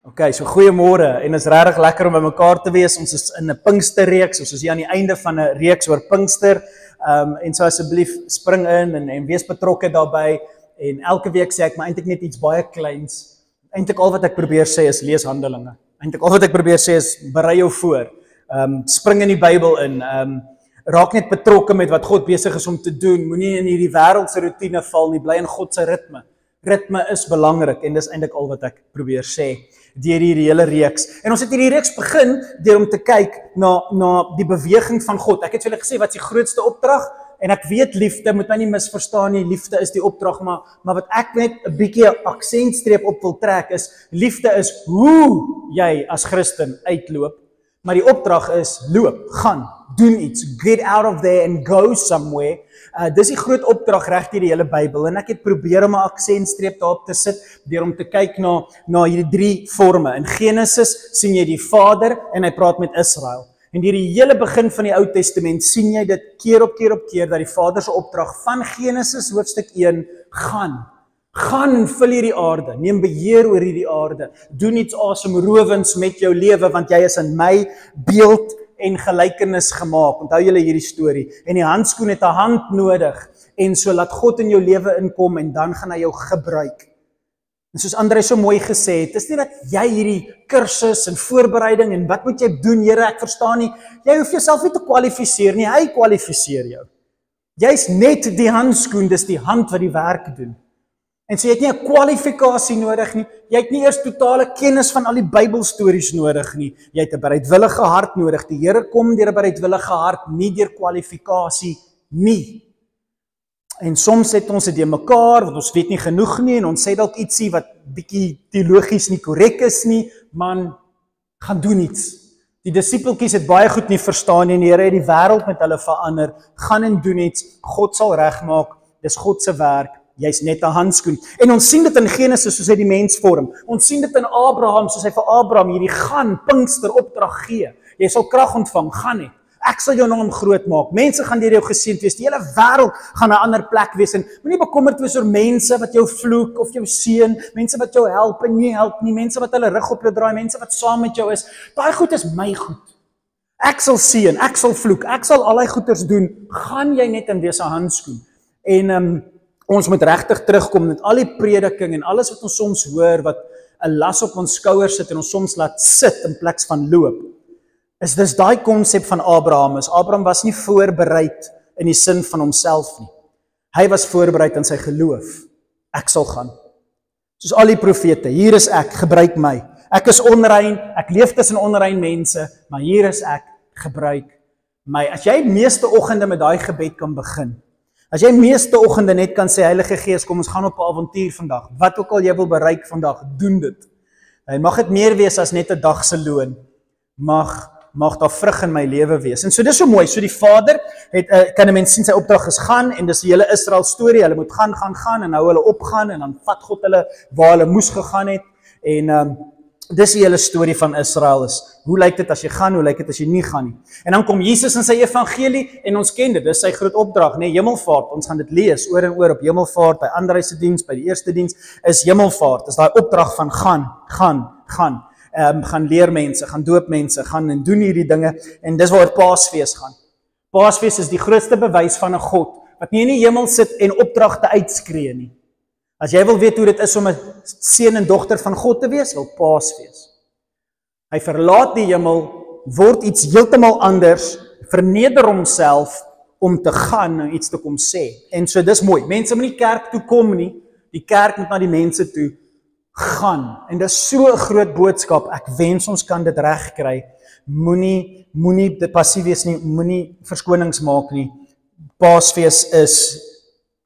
Okay, so goeiemôre en is regtig lekker om by mekaar te wees. Ons is in 'n Pinksterreeks, ons is hier aan die einde van 'n reeks oor Pinkster. En so asseblief spring in en wees betrokke daarbey. En elke week sê ek maar eintlik net iets baie kleins. Eintlik al wat ek probeer sê is lees Handelinge. Eintlik al wat ek probeer sê is berei jou voor. Spring in die Bybel in. Raak net betrokke met wat God besig is om te doen. Moenie in hierdie wêreldse rotine val nie, bly in God se ritme. Ritme is belangrik en dis eintlik al wat ek probeer sê deur hierdie hele reeks. En ons het hierdie reeks begin deur om te kyk na die beweging van God. Ek het vir julle gesê wat is die grootste opdrag? En ek weet liefde, moet my nie misverstaan nie, liefde is die opdrag, maar wat ek net 'n bietjie aksentstreep op wil trek is, liefde is hoe jy as Christen uitloop, maar die opdrag is loop, gaan, doen iets, get out of there and go somewhere. Dis die groot opdrag reg deur die hele Bybel en ek het probeer om 'n aksentstreep daarop te sit deur om te kyk na hierdie drie forme. In Genesis sien jy die Vader en hy praat met Israel. En deur die hele begin van die Ou Testament sien jy dit keer op keer dat die Vader se opdrag van Genesis hoofstuk 1 gaan en vul hierdie aarde, neem beheer oor hierdie aarde, doen iets asemrowends met jou lewe want jy is in my beeld en gelykenis gemaak. Onthou julle hierdie storie. En die handskoen het 'n hand nodig en so laat God in jou lewe inkom en dan gaan hy jou gebruik. En soos André so mooi gesê het, is nie dat jy hierdie kursus en voorbereiding en wat moet jy doen, Here, ek verstaan nie. Jy hoef jouself nie te kwalifiseer nie, hy kwalifiseer jou. Jy's net die handskoen, dis die hand wat die werk doen. En so jy het nie 'n kwalifikasie nodig nie, jy het nie eers totale kennis van al die Bybelstories nodig nie, jy het 'n bereidwillige hart nodig. Die Here kom deur 'n bereidwillige hart, nie deur kwalifikasie nie. En soms het ons dit mekaar, want ons weet nie genoeg nie, en ons sê dalk ietsie wat bietjie teologies nie korrek is nie, man, gaan doen iets. Die disippeltjies het baie goed nie verstaan nie, en die Here het die wêreld met hulle verander, gaan en doen iets, God sal regmaak, dis God se werk, jy's net 'n handskoen. En ons sien dit in Genesis soos hy die mens vorm, ons sien dit in Abraham, soos hy vir Abraham hierdie gaan, Pinkster opdrag gee, jy sal krag ontvang, gaan net. Ek sal jou naam groot maak. Mense gaan deur jou geseënd wees. Die hele wêreld gaan 'n ander plek wees en moenie bekommerd wees oor mense wat jou vloek of jou seën, mense wat jou help en nie help nie, mense wat hulle rug op jou draai, mense wat saam met jou is. Daai goed is my goed. Ek sal seën, ek sal vloek, ek sal al daai goeders doen. Gaan jy net in wees 'n handskoen. En ons moet regtig terugkom met al die prediking en alles wat ons soms hoor wat 'n las op ons skouers sit en ons soms laat sit in plaas van loop. Is dis daai konsep van Abraham. Abraham was nie voorbereid in die sin van homself nie. Hy was voorbereid in sy geloof. Ek sal gaan. Soos al die profete, hier is ek, gebruik my. Ek is onrein, ek leef tussen onrein mense, maar hier is ek, gebruik my. As jy meeste oggende met daai gebed kan begin, as jy meeste oggende net kan sê, Heilige Gees, kom ons gaan op 'n avontuur vandag, wat ook al jy wil bereik vandag, doen dit. En mag dit meer wees as net 'n dag se loon, mag daar vrug in my lewe wees. En so dis so mooi, so die Vader het, kan 'n mens sien sy opdrag is gaan, en dis die hele Israel storie, hulle moet gaan, en nou hulle opgaan, en dan vat God hulle waar hulle moes gegaan het, en dis die hele storie van Israel is, hoe lyk dit as jy gaan, hoe lyk dit as jy nie gaan nie. En dan kom Jesus in sy evangelie, en ons ken dit, dis sy groot opdrag, nee, hemelvaart, ons gaan dit lees, oor en oor op hemelvaart, by André se diens, by die eerste diens, is hemelvaart, is daai opdrag van gaan, gaan leer mense, gaan doop mense, gaan en doen hierdie dinge, en dis waar Paasfees gaan. Paasfees is die grootste bewys van 'n God, wat nie in die hemel sit en opdragte uitskree nie. As jy wil weet hoe dit is om 'n seun en dogter van God te wees, wel Paasfees. Hy verlaat die hemel, word iets heeltemal anders, verneder homself om te gaan en iets te kom sê. En so dis mooi, mense moet nie kerk toe kom nie, die kerk moet na die mense toe gaan, en dit is so 'n groot boodskap, ek wens ons kan dit regkry, moenie dit passief wees nie, moenie verskonings maak nie, Paasfees is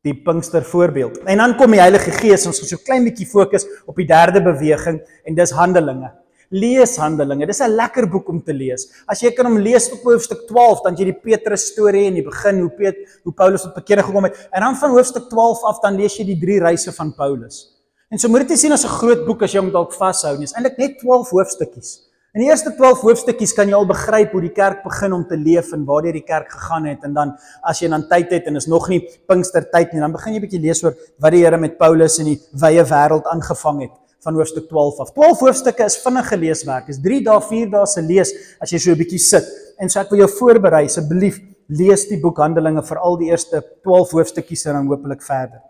die Pinkster voorbeeld. En dan kom die Heilige Gees, ons gaan so klein bietjie fokus op die derde beweging, en dis Handelinge. Lees Handelinge, dis 'n lekker boek om te lees. As jy kan hom lees tot hoofstuk 12, dan jy die Petrus storie in die begin, hoe Paulus tot bekering gekom het, en dan van hoofstuk 12 af, dan lees jy die 3 reise van Paulus. En so moet dit nie sien as 'n groot boek as jy hom dalk vashou nie. Dit is eintlik net 12 hoofstukkies. In die eerste 12 hoofstukkies kan jy al begryp hoe die kerk begin om te leef en waar die kerk gegaan het, en dan as jy dan tyd het en is nog nie Pinkster tyd nie, dan begin jy bietjie lees oor wat die Here met Paulus in die wye wêreld aangevang het. van hoofstuk 12 af. 12 hoofstukke is vinnige leeswerk, is 3 dae, 4 dae se lees, as jy so 'n bietjie sit. En so ek wil jou voorberei, asseblief, lees die boek Handelinge, veral die eerste 12 hoofstukkies en dan hopelik verder.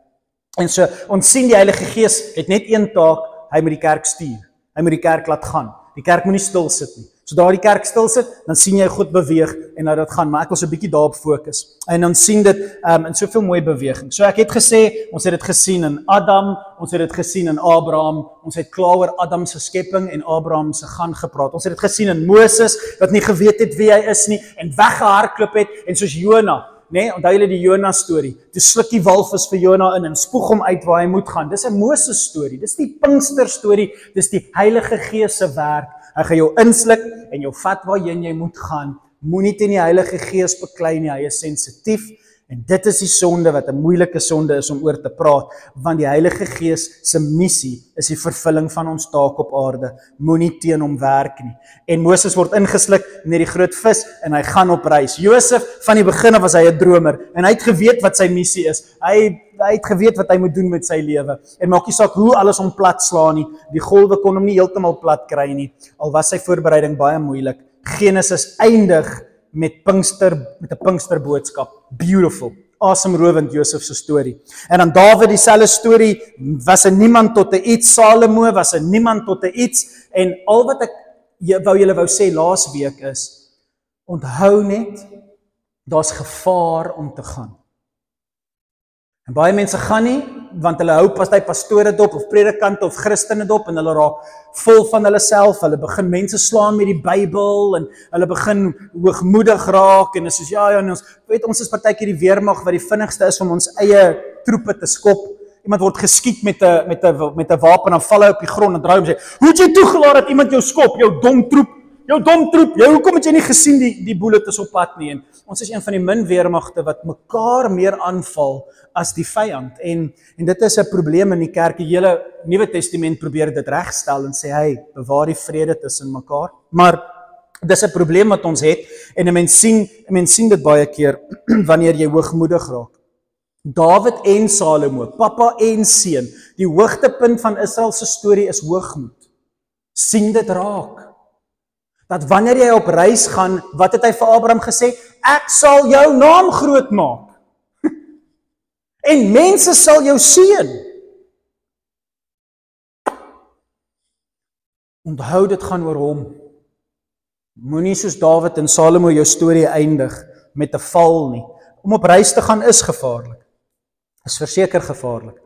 En so, ons sien die Heilige Gees het net een taak, hy moet die kerk stuur. Hy moet die kerk laat gaan. Die kerk moet nie stil sit nie. So daar die kerk stil sit, dan sien jy God beweeg en nou dit gaan, maar ek wil so 'n bietjie daarop fokus. En dan sien dit in soveel mooi beweging. So ek het gesê, ons het dit gesien in Adam, ons het dit gesien in Abraham, ons het klaar oor Adam se skepping en Abraham se gaan gepraat. Ons het dit gesien in Moses, wat nie geweet het wie hy is nie, en weggehardloop het, en soos Jona, nee, onthou julle die Jona storie, toe sluk die walvis vir Jona in en spoeg hom uit waar hy moet gaan. Dis 'n Moses storie, dis die Pinkster storie, dis die Heilige Gees se werk. Hy gaan jou insluk en jou vat waarheen jy moet gaan. Moenie teen die Heilige Gees beklei nie, hy is sensitief. En dit is die sonde wat 'n moeilike sonde is om oor te praat, want die Heilige Gees se missie is die vervulling van ons taak op aarde. Moenie teen hom werk nie. En Moses word ingesluk met die groot vis en hy gaan op reis. Josef, van die begin af was hy 'n dromer en hy het geweet wat sy missie is. Hy het geweet wat hy moet doen met sy lewe. En maak nie saak hoe alles hom plat slaan nie. Die golwe kon hom nie heeltemal plat kry nie. Al was sy voorbereiding baie moeilik. Genesis eindig met 'n Pinksterboodskap. Beautiful. Asemrowend Josef se storie. En dan Dawid dieselfde storie, was 'n niemand tot 'n iets, Salomo was 'n niemand tot 'n iets, en al wat ek julle wou sê laas week is, onthou net, daar's gevaar om te gaan. En baie mense gaan nie, want hulle hou pastore dop, of predikante, of Christene dop, en hulle raak vol van hulle self, hulle begin mense slaan met die Bybel, en hulle begin hoogmoedig raak, en is soos, en ons is partykeer die weermag wat die vinnigste is om ons eie troepe te skop. Iemand word geskiet met 'n wapen, dan val hy op die grond en draai hom en sê, hoe het jy toegelaat dat iemand jou skop, jou dom troep, hoekom het jy nie gesien die boelet is op pad nie? En ons is een van die min weermagte wat mekaar meer aanval as die vyand, en dit is 'n probleem in die kerk. Die hele Nuwe Testament probeer dit regstel en sê, hey, bewaar die vrede tussen mekaar, maar dis 'n probleem wat ons het, en 'n mens sien dit baie keer, wanneer jy hoogmoedig raak. Dawid en Salomo, papa en seun, die hoogtepunt van Israel se storie is hoogmoed. Sien dit raak. Dat wanneer jy op reis gaan, wat het hy vir Abraham gesê? Ek sal jou naam groot maak. En mense sal jou seën. Onthou, dit gaan oor hom. Moenie soos Dawid en Salomo jou storie eindig met 'n val nie. Om op reis te gaan is gevaarlik. Is verseker gevaarlik.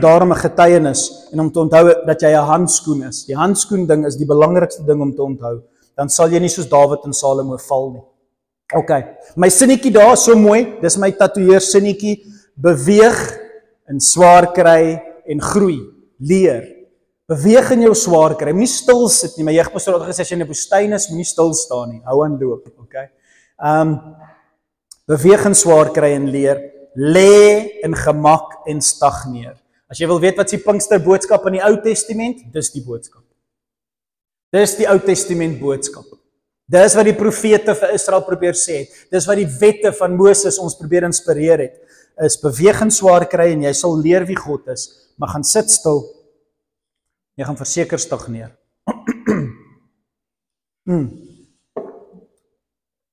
Daarom 'n getuienis, en om te onthou dat jy 'n handskoen is. Die handskoen ding is die belangrikste ding om te onthou. Dan sal jy nie soos Dawid en Salomo val nie. OK, my sinnetjie daar is so mooi, dis my tatoeëer sinnetjie, beweeg in swaar kry en groei, leer. Beweeg in jou swaar kry, moenie stil sit nie. My jeugpastoor het gesê, as jy in 'n woestyn is, moenie stil staan nie, hou aan loop, OK. Beweeg in swaar kry en leer, lê in gemak en stagneer. As jy wil weet wat is die Pinkster boodskap in die Ou Testament, dis die boodskap. Dis die Ou Testament boodskap. Dis wat die profete vir Israel probeer sê het. Dis wat die wette van Moses ons probeer inspireer het. Is beweeg in swaar kry en jy sal leer wie God is, maar gaan sit stil. Jy gaan verseker stagneer.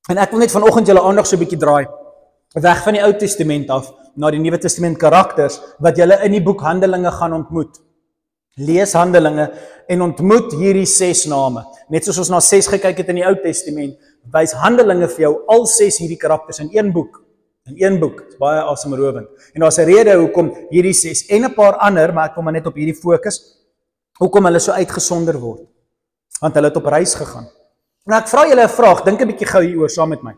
En ek wil net vanoggend julle aandag so 'n bietjie draai, weg van die Ou Testament af, na die Nuwe Testament karakters, wat julle in die boek Handelinge gaan ontmoet. Lees Handelinge en ontmoet hierdie 6 name. Net soos ons na 6 gekyk het in die Ou Testament, wys Handelinge vir jou al 6 hierdie karakters in een boek. In een boek, dit is baie asemrowend. En daar's 'n rede hoekom hierdie 6 en 'n paar ander, maar ek wil maar net op hierdie fokus, hoekom hulle so uitgesonder word. Want hulle het op reis gegaan. Nou ek vra julle 'n vraag, dink 'n bietjie gou hieroor saam met my.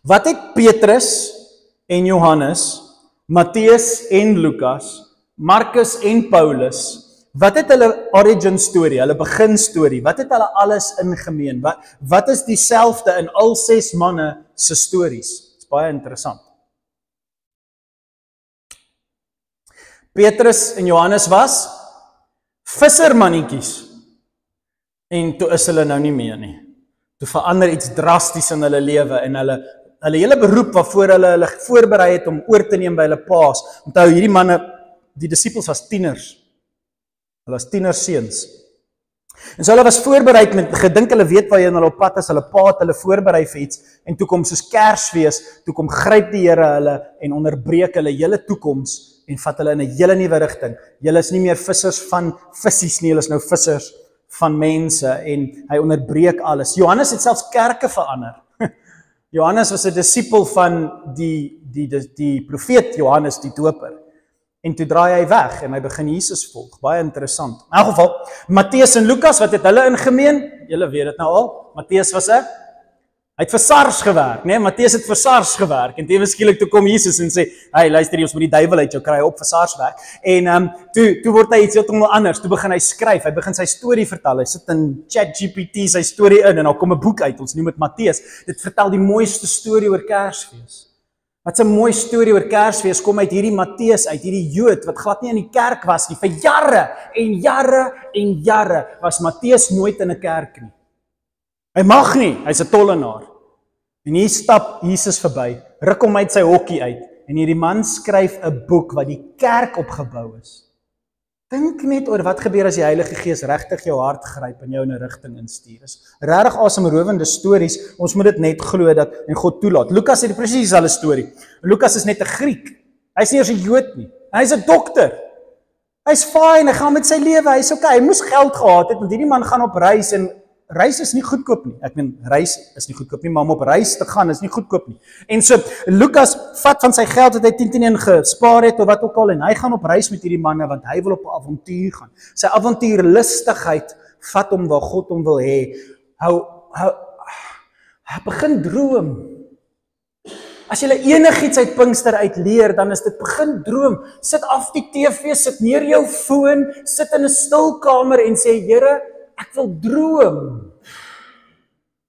Wat het Petrus en Johannes, Matteus en Lukas, Markus en Paulus, wat het hulle origin story, hulle begin story, wat het hulle alles in gemeen? Wat is dieselfde in al 6 manne se stories? Dit is baie interessant. Petrus en Johannes was vissermannetjies. En toe is hulle nou nie meer nie. Toe verander iets drasties in hulle lewe en hulle hele beroep waarvoor hulle voorberei het om oor te neem by hulle paas. Onthou, hierdie manne die disippels was tieners. Hulle was tienerseuns. En so hulle was voorbereid met gedink hulle weet waar hulle op pad is, hulle pa het hulle voorberei vir iets en toe kom soos Kersfees, toe kom gryp die Here hulle en onderbreek hulle hele toekoms en vat hulle in 'n hele nuwe rigting. Julle is nie meer vissers van vissies nie, julle is nou vissers van mense en hy onderbreek alles. Johannes het selfs kerke verander. Johannes was 'n disipel van die profeet Johannes die Doper. En toe draai hy weg en hy begin Jesus volg. Baie interessant. In elk geval, Matteus en Lukas, wat het hulle in gemeen? Julle weet dit nou al. Matteus was hy het vir SARS gewerk, né? Matteus het vir SARS gewerk. En tewe skielik toe kom Jesus en sê, "Hey, luister jy, ons moet die duiwel uit jou kry op vir SARS werk." En toe word hy iets heeltemal anders. Toe begin hy skryf. Hy begin sy storie vertel. Hy sit in ChatGPT sy storie in en dan kom 'n boek uit. Ons noem dit Matteus. Dit vertel die mooiste storie oor Kersfees. Wat 'n mooi storie oor Kersfees kom uit hierdie Matteus uit, hierdie Jood wat glad nie in die kerk was nie. Vir jare en jare en jare was Matteus nooit in 'n kerk nie. Hy mag nie, hy's 'n tollenaar. En hier stap Jesus verby, ruk hom uit sy hokkie uit en hierdie man skryf 'n boek wat die kerk opgebou is. Dink net oor wat gebeur as die Heilige Gees regtig jou hart gryp en jou in 'n rigting instuur. Is regtig asemrowende stories. Ons moet dit net glo dat en God toelaat. Lukas het presies dieselfde storie. Lukas is net 'n Griek. Hy's nie eers 'n Jood nie. Hy's 'n dokter. Hy's fyn, hy gaan met sy lewe, hy's okay. Hy moes geld gehad het want hierdie man gaan op reis en reis is nie goedkoop nie. Ek meen reis is nie goedkoop nie, maar om op reis te gaan is nie goedkoop nie. En so Lukas vat van sy geld wat hy 10 gespaar het of wat ook al en hy gaan op reis met hierdie manne want hy wil op 'n avontuur gaan. Sy avontuurlustigheid vat hom waar God hom wil hê. Hy begin droom. As jy enigiets uit Pinkster uit leer, dan is dit begin droom. Sit af die TV, sit neer jou foon, sit in 'n stil kamer en sê, Here, ek wil droom.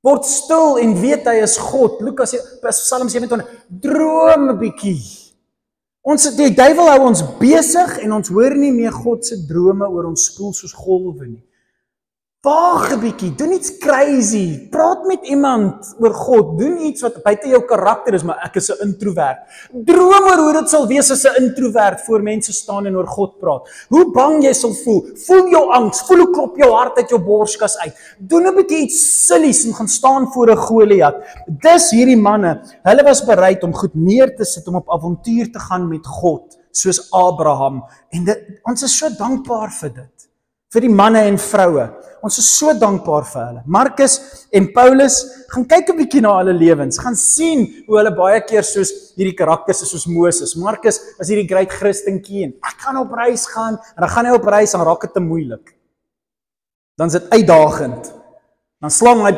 Word stil en weet hy is God. Lukas Psalm 27, droom 'n bietjie. Die duiwel hou ons besig en ons hoor nie meer God se drome oor ons spoel soos golwe nie. Waag 'n bietjie, doen iets crazy, praat met iemand oor God, doen iets wat buite jou karakter is, maar ek is 'n introvert. Droom oor hoe dit sal wees as 'n introvert voor mense staan en oor God praat. Hoe bang jy sal voel jou angs, voel hoe klop jou hart uit jou borskas uit. Doen 'n bietjie iets sillies en gaan staan voor 'n Goliat. Dis hierdie manne, hulle was bereid om goed neer te sit, om op avontuur te gaan met God, soos Abraham. En ons is so dankbaar vir dit. Vir die manne en vroue. Ons is so dankbaar vir hulle. Markus en Paulus, gaan kyk 'n bietjie na hulle lewens. Gaan sien hoe hulle baie keer soos hierdie karakters is soos Moses. Markus was hierdie great Christentjie en ek gaan op reis gaan en dan gaan hy op reis en raak dit te moeilik. Dan is dit uitdagend. Dan slaan hy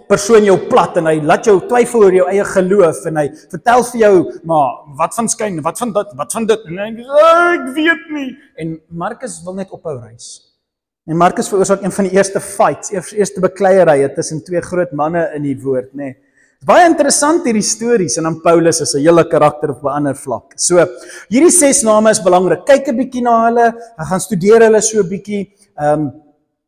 persoon jou plat en hy laat jou twyfel oor jou eie geloof en hy vertel vir jou, maar wat van skyn, wat van dit en hy sê, ek weet nie. En Markus wil net ophou reis. En Markus veroorsaak een van die eerste fights, eerste bekleierye tussen twee groot manne in die woord, nê. Baie interessant hierdie stories en dan Paulus is 'n hele karakter op 'n ander vlak. So, hierdie 6 name is belangrik. Kyk 'n bietjie na hulle, gaan studeer hulle so 'n bietjie.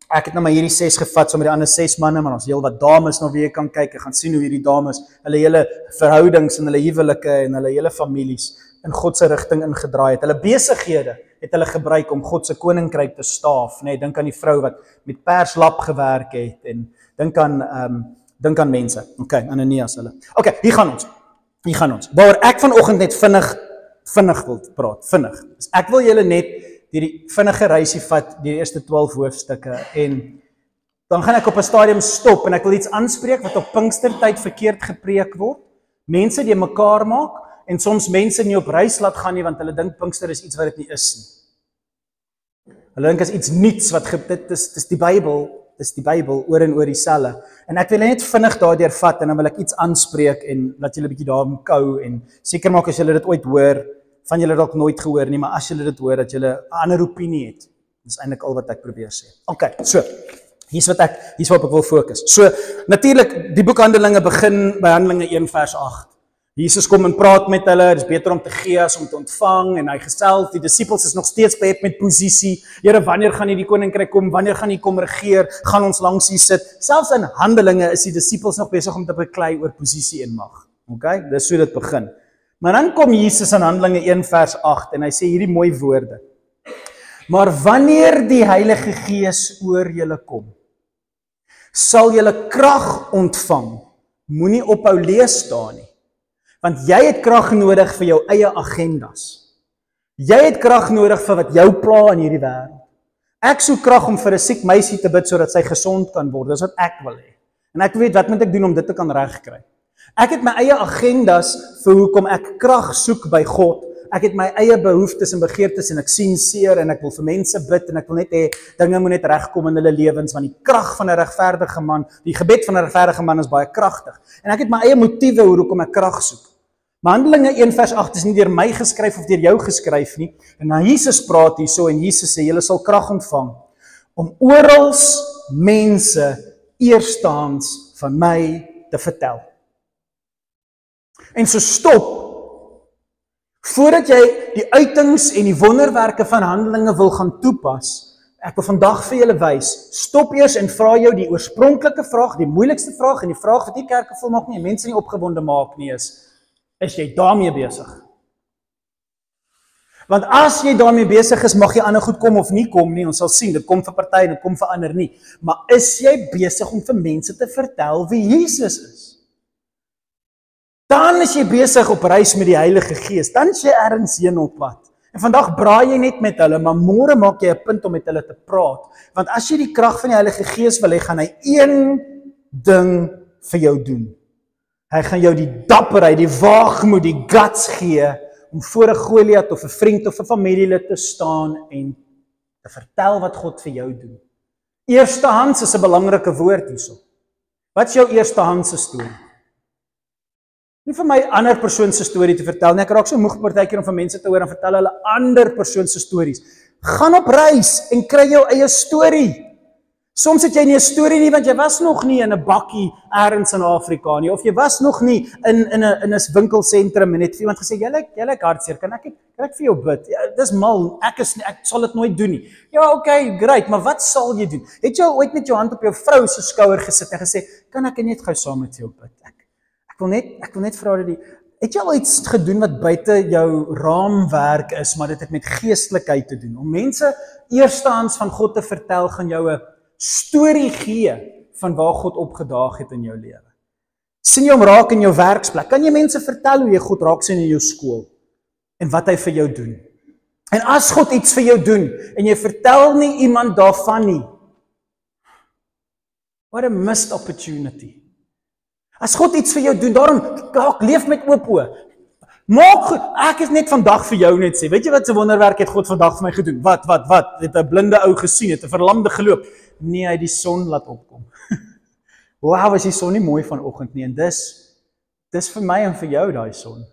Ek het nou maar hierdie 6 gevat, saam met die ander 6 manne, maar ons heel wat dames na wie jy kan kyk. Jy gaan sien hoe hierdie dames, hulle hele verhoudings en hulle huwelike en hulle hele families in God se rigting ingedraai het. Hulle besighede het hulle gebruik om God se koninkryk te staaf, nê. Dink aan die vrou wat met perslap gewerk het en dink aan mense. Okay, Ananias hulle. Okay, hier gaan ons. Waaroor ek vanoggend net vinnig wil praat, vinnig. Dus ek wil julle net die vinnige reisie vat, die eerste 12 hoofstukke en dan gaan ek op 'n stadium stop en ek wil iets aanspreek wat op Pinkstertyd verkeerd gepreek word. Mense die mekaar maak en soms mense nie op reis laat gaan nie want hulle dink Pinkster is iets wat dit nie is nie. Hulle dink is iets nuuts wat dit is die Bybel oor en oor dieselfde. En ek wil net vinnig daardeur vat en dan wil ek iets aanspreek en laat julle 'n bietjie daarom kou en seker maak as julle dit ooit hoor, van julle dalk nooit gehoor nie, maar as julle dit hoor dat julle 'n ander opinie het. Dis eintlik al wat ek probeer sê. Okay, so hier's waarop ek wil fokus. So natuurlik die boek Handelinge begin by Handelinge 1 vers 8. Jesus kom en praat met hulle, dit is beter om te gee as om te ontvang en hy gesels, die disippels is nog steeds behept met posisie. Here, wanneer gaan hierdie koninkryk kom? Wanneer gaan hy kom regeer? Gaan ons langs hier sit? Selfs in Handelinge is die disippels nog besig om te beklei oor posisie en mag. Okay? Dis hoe dit begin. Maar dan kom Jesus in Handelinge 1 vers 8 en hy sê hierdie mooi woorde. Maar wanneer die Heilige Gees oor julle kom, sal julle krag ontvang. Moenie ophou lees daar nie. Want jy het krag nodig vir jou eie agendas. Jy het krag nodig vir wat jou pla in hierdie wêreld. Ek soek krag om vir 'n siek meisie te bid sodat sy gesond kan word. Dis wat ek wil hê. En ek weet wat moet ek doen om dit te kan regkry. Ek het my eie agendas vir hoekom ek krag soek by God. Ek het my eie behoeftes en begeertes en ek sien seer en ek wil vir mense bid en ek wil net hê dinge moet net regkom in hulle lewens want die krag van 'n regverdige man, die gebed van 'n regverdige man is baie kragtig. En ek het my eie motiewe hoekom ek krag soek. Maar Handelinge 1 vers 8 is nie deur my geskryf of deur jou geskryf nie. En dan Jesus praat hierso en Jesus sê julle sal krag ontvang om oral mense eerstehands van my te vertel. En so stop voordat jy die uitings en die wonderwerke van Handelinge wil gaan toepas. Ek wil vandag vir julle wys, stop eers en vra jou die oorspronklike vraag, die moeilikste vraag en die vraag wat nie kerke volmaak nie, mense nie opgewonde maak nie is jy daarmee besig? Want as jy daarmee besig is, mag jy ander goed kom of nie kom nie, ons sal sien, dit kom vir party en dit kom vir ander nie. Maar is jy besig om vir mense te vertel wie Jesus is? Dan is jy besig op reis met die Heilige Gees, dan is jy ergens heen op pad. En vandag braai jy net met hulle, maar môre maak jy 'n punt om met hulle te praat. Want as jy die krag van die Heilige Gees wil hê, gaan hy een ding vir jou doen. Hy gaan jou die dapperheid, die waagmoed, die guts gee om voor 'n Goliat of 'n vriend of 'n familielid te staan en te vertel wat God vir jou doen. Eerstehands is 'n belangrike woord hierso. Wat is jou eerstehandse storie? Nie vir my ander persoon se storie te vertel nie. Ek raak so moeg partykeer om van mense te hoor en vertel hulle ander persoon se stories. Gaan op reis en kry jou eie storie. Soms het jy nie 'n storie nie want jy was nog nie in 'n bakkie ergens in Afrika nie of jy was nog nie in 'n winkelsentrum en het vir iemand gesê jy hartseer, kan ek vir jou bid? Ja, dis mal. Ek sal dit nooit doen nie. Ja, okay, great, maar wat sal jy doen? Het jy ooit met jou hand op jou vrou se skouer gesit en gesê, kan ek net gou saam met jou bid? Ek wil net vra dat het jy al iets gedoen wat buite jou raamwerk is, maar dit het met geestelikheid te doen? Om mense eerstehands van God te vertel, gaan jou 'n storie gee van waar God opgedaag het in jou lewe. Sien jy hom raak in jou werksplek? Kan jy mense vertel hoe jy God raak sien in jou skool? En wat hy vir jou doen? En as God iets vir jou doen, en jy vertel nie iemand daarvan nie, what a missed opportunity. As God iets vir jou doen, daarom leef met oop oë. Maak goed, ek is net vandag vir jou net sê, weet jy wat se wonderwerk het God vandag vir my gedoen? Wat? Het 'n blinde ou gesien, het 'n verlamde geloop. Nee, hy het die son laat opkom. Wow, is die son nie mooi vanoggend nie, en dis vir my en vir jou daai son.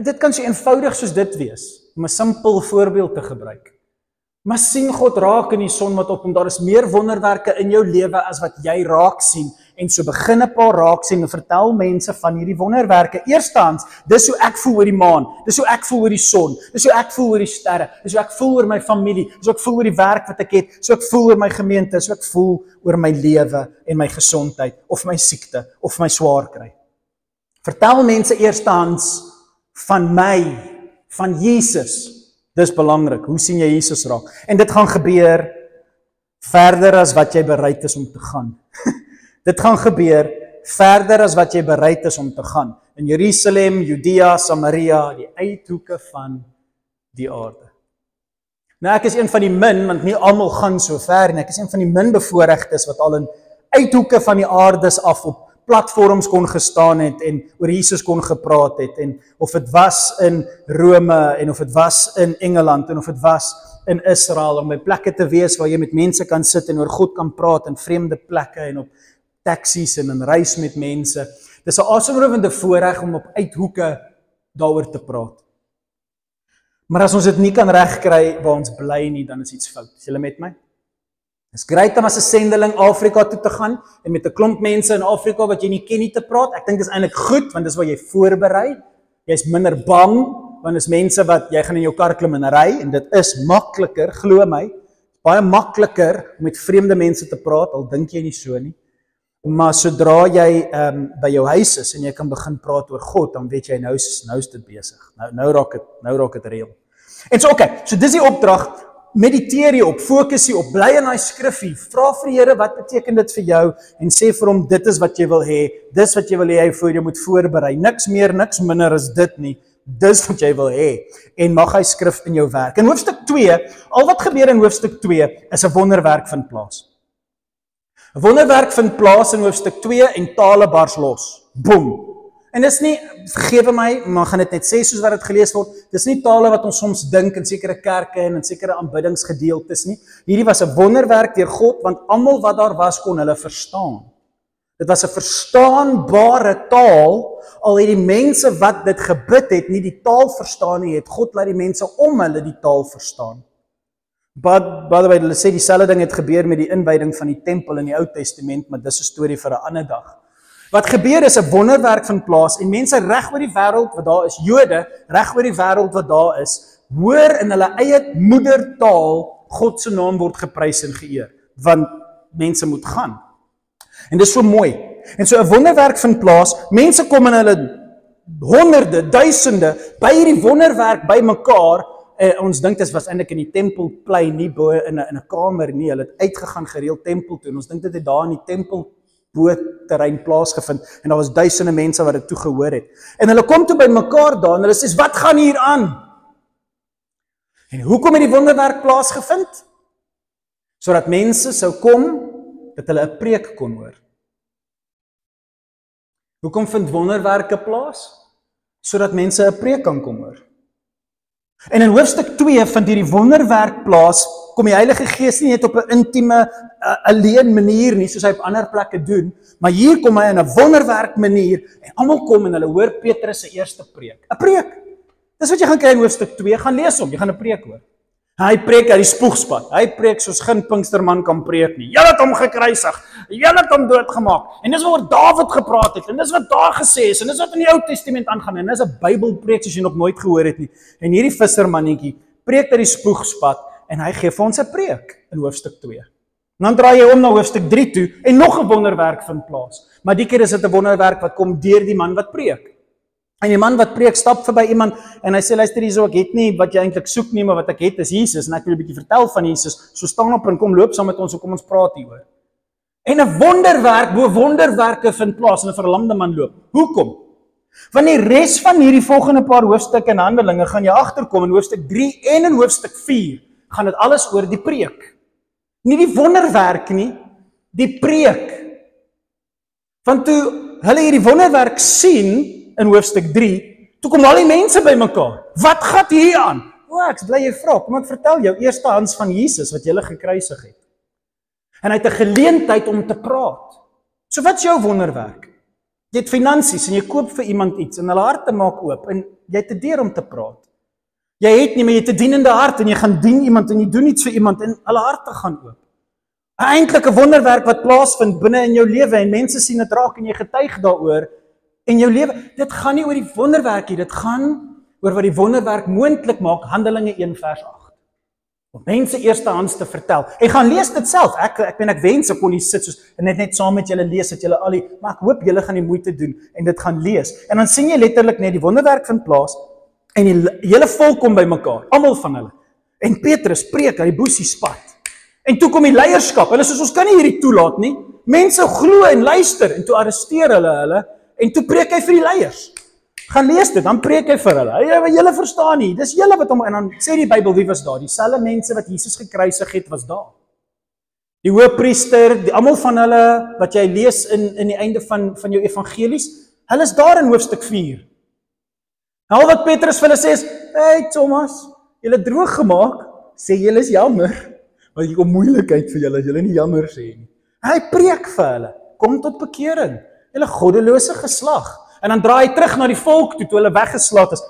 Dit kan so eenvoudig soos dit wees, om 'n simpel voorbeeld te gebruik. Maar sien God raak in die son wat opkom, daar is meer wonderwerke in jou lewe as wat jy raak sien, en so begin 'n paar raak sien en vertel mense van hierdie wonderwerke. Eerstens, dis hoe ek voel oor die maan, dis hoe ek voel oor die son, dis hoe ek voel oor die sterre, dis hoe ek voel oor my familie, dis hoe ek voel oor die werk wat ek het, dis hoe ek voel oor my gemeente, dis hoe ek voel oor my lewe en my gesondheid, of my siekte, of my swaar kry. Vertel mense eerstens van my, van Jesus. Dis belangrik, hoe sien jy Jesus raak? En dit gaan gebeur verder as wat jy bereid is om te gaan. Dit gaan gebeur verder as wat jy bereid is om te gaan. In Jerusalem, Judea, Samaria, die uithoeke van die aarde. Nou ek is een van die min, want nie almal gaan so ver nie. Ek is een van die min bevoorregtes wat al in uithoeke van die aardes af op platforms kon gestaan het en oor Jesus kon gepraat het, en of dit was in Rome en of dit was in Engeland en of dit was in Israel, om by plekke te wees waar jy met mense kan sit en oor God kan praat in vreemde plekke en op taksies en in reis met mense. Dis 'n asemrowende voorreg om op uithoeke daaroor te praat. Maar as ons dit nie kan regkry waar ons bly nie, dan is iets fout. Is julle met my? Dit is great om as 'n sendeling Afrika toe te gaan en met 'n klomp mense in Afrika wat jy nie ken nie te praat. Ek dink dis eintlik goed, want dis waar jy voorberei. Jy's minder bang, want dis mense wat jy gaan in jou kar klim en ry, en dit is makliker, glo my. Baie makliker om met vreemde mense te praat, al dink jy nie so nie. Maar sodra jy by jou huis is en jy kan begin praat oor God, dan weet jy nou is dit besig. Nou raak dit reël. En so so dis die opdrag, mediteer jy op, fokus jy op, bly in daai skrifgie, vra vir die Here wat beteken dit vir jou en sê vir hom dit is wat jy wil hê, dis wat jy wil hê hy voor jou moet voorberei, niks meer, niks minder as dit nie, dis wat jy wil hê en mag hy skrif in jou werk. In hoofstuk 2, al wat gebeur in hoofstuk 2 is 'n wonderwerk vind plaas. 'n Wonderwerk vind plaas in hoofstuk 2 en tale bars los. Boom. En dis nie, vergewe my, maar gaan dit net sê soos wat dit gelees word, dis nie tale wat ons soms dink in sekere kerke en in sekere aanbiddingsgedeeltes nie. Hierdie was 'n wonderwerk deur God, want almal wat daar was kon hulle verstaan. Dit was 'n verstaanbare taal, al het die mense wat dit gebid het nie die taal verstaan nie, het God laat die mense om hulle die taal verstaan. By the way, hulle sê dieselfde ding het gebeur met die inwyding van die tempel in die Ou Testament, maar dis 'n storie vir 'n ander dag. Wat gebeur is 'n wonderwerk vind plaas en mense reg oor die wêreld wat daar is, Jode reg oor die wêreld wat daar is, hoor in hulle eie moedertaal God se naam word geprys en geëer, want mense moet gaan. En dis so mooi. En so 'n wonderwerk vind plaas, mense kom in hulle honderde, duisende by hierdie wonderwerk bymekaar. Ons dink dit was eintlik in die tempelplein, nie bo in 'n kamer nie. Hulle het uitgegaan gereeld tempel toe. En ons dink dit het daar in die tempelbootterrein plaasgevind en daar was duisende mense wat dit toe gehoor het. En hulle kom toe bymekaar daar en hulle sê, "Wat gaan hier aan?" En hoekom het die wonderwerk plaasgevind? Sodat mense sou kom dat hulle 'n preek kon hoor. Hoekom vind wonderwerke plaas? Sodat mense 'n preek kan kom hoor. En in hoofstuk 2 vind hierdie wonderwerk plaas, kom die Heilige Gees nie net op 'n intieme, alleen manier nie, soos hy op ander plekke doen, maar hier kom hy in 'n wonderwerk manier, en almal kom en hulle hoor Petrus se eerste preek. 'n Preek! Dis wat jy gaan kry in hoofstuk 2, gaan lees hom, jy gaan 'n preek hoor. Hy preek uit die spoegspad, hy preek soos geen Pinksterman kan preek nie. Julle het hom gekruisig, julle het hom doodgemaak, en dis waaroor Dawid gepraat het, en dis wat daar gesê is, en dis wat in die Ou Testament aangaan, en dis 'n Bybelpreek soos jy nog nooit gehoor het nie. En hierdie vissermannetjie preek uit die spoegspad, en hy gee vir ons 'n preek in hoofstuk 2. En dan draai jy om na hoofstuk 3 toe, en nog 'n wonderwerk vind plaas. Maar die keer is dit 'n wonderwerk wat kom deur die man wat preek. En die man wat preek stap verby iemand en hy sê, luister hierso, ek het nie wat jy eintlik soek nie, maar wat ek het is Jesus, en ek wil 'n bietjie vertel van Jesus, so staan op en kom loop saam met ons, so kom ons praat hieroor. En 'n wonderwerk bo wonderwerke vind plaas en 'n verlamde man loop. Hoekom? Want die res van hierdie volgende paar hoofstukke in Handelinge gaan jy agterkom in hoofstuk 3 en in hoofstuk 4 gaan dit alles oor die preek. Nie die wonderwerk nie, die preek. Want toe hulle hierdie wonderwerk sien in hoofstuk 3, toe kom al die mense bymekaar. Wat gaan hier aan? Ek bly jy vra, kom ek vertel jou eerstehands van Jesus wat jy gekruisig het. En hy het 'n geleentheid om te praat. So wat is jou wonderwerk? Jy het finansies en jy koop vir iemand iets en hulle harte maak oop en jy het 'n deur om te praat. Jy het nie, maar jy het 'n dienende hart en jy gaan dien iemand en jy doen iets vir iemand en hulle harte gaan oop. Eintlik 'n wonderwerk wat plaasvind binne in jou lewe en mense sien dit raak en jy getuig daaroor. En jou lewe, dit gaan nie oor die wonderwerk nie, dit gaan oor wat die wonderwerk moontlik maak, Handelinge 1 vers 8. Om mense eerstehands te vertel. En gaan lees dit self. Ek wens ek kon hier sit soos en net saam met julle lees, dat julle al die, maar ek hoop julle gaan die moeite doen en dit gaan lees. En dan sien jy letterlik net die wonderwerk vind plaas en die hele volk kom bymekaar, almal van hulle. En Petrus preek uit die boesie spad. En toe kom die leierskap. Hulle sê ons kan nie hierdie toelaat nie. Mense glo en luister en toe arresteer hulle. En toe preek hy vir die leiers. Gaan lees dit, dan preek hy vir hulle. Julle verstaan nie, dis julle wat hom, en dan sê die Bybel, wie was daar? Dieselfde mense wat Jesus gekruisig het, was daar. Die hoëpriester, almal van hulle, wat jy lees in die einde van jou evangelies, hulle is daar in hoofstuk 4. Nou wat Petrus vir hulle sê is, hey Thomas, julle droog gemaak, sê julle is jammer, want hier kom moeilikheid vir julle, as julle nie jammer sê nie. Hy preek vir hulle, kom tot bekering. Julle goddelose geslag. En dan draai hy terug na die volk toe hulle weggeslaat is.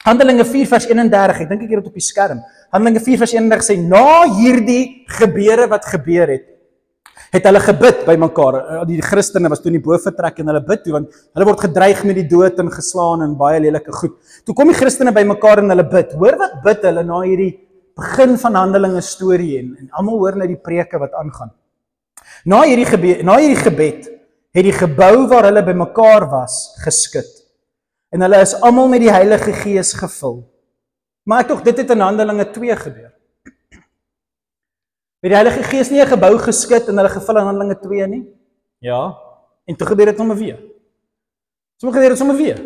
Handelinge 4 vers 31, ek dink ek het dit op die skerm. Handelinge 4 vers 31 sê, na hierdie gebeure wat gebeur het hulle gebid by mekaar. Die Christene was toe in die bofortrek en hulle bid toe, want hulle word gedreig met die dood en geslaan en baie lelike goed. Toe kom die Christene by mekaar en hulle bid. Hoor wat bid hulle na hierdie begin van Handelinge storie en almal hoor nou die preke wat aangaan. Na hierdie gebed het die gebou waar hulle by mekaar was, geskit. En hulle is almal met die Heilige Gees gevul. Maar ek tog dit het in Handelinge 2 gebeur. Het die Heilige Gees nie 'n gebou geskit en hulle gevul in Handelinge 2 nie? Ja. En toe gebeur dit sommer weer. Sommer gebeur dit sommer weer.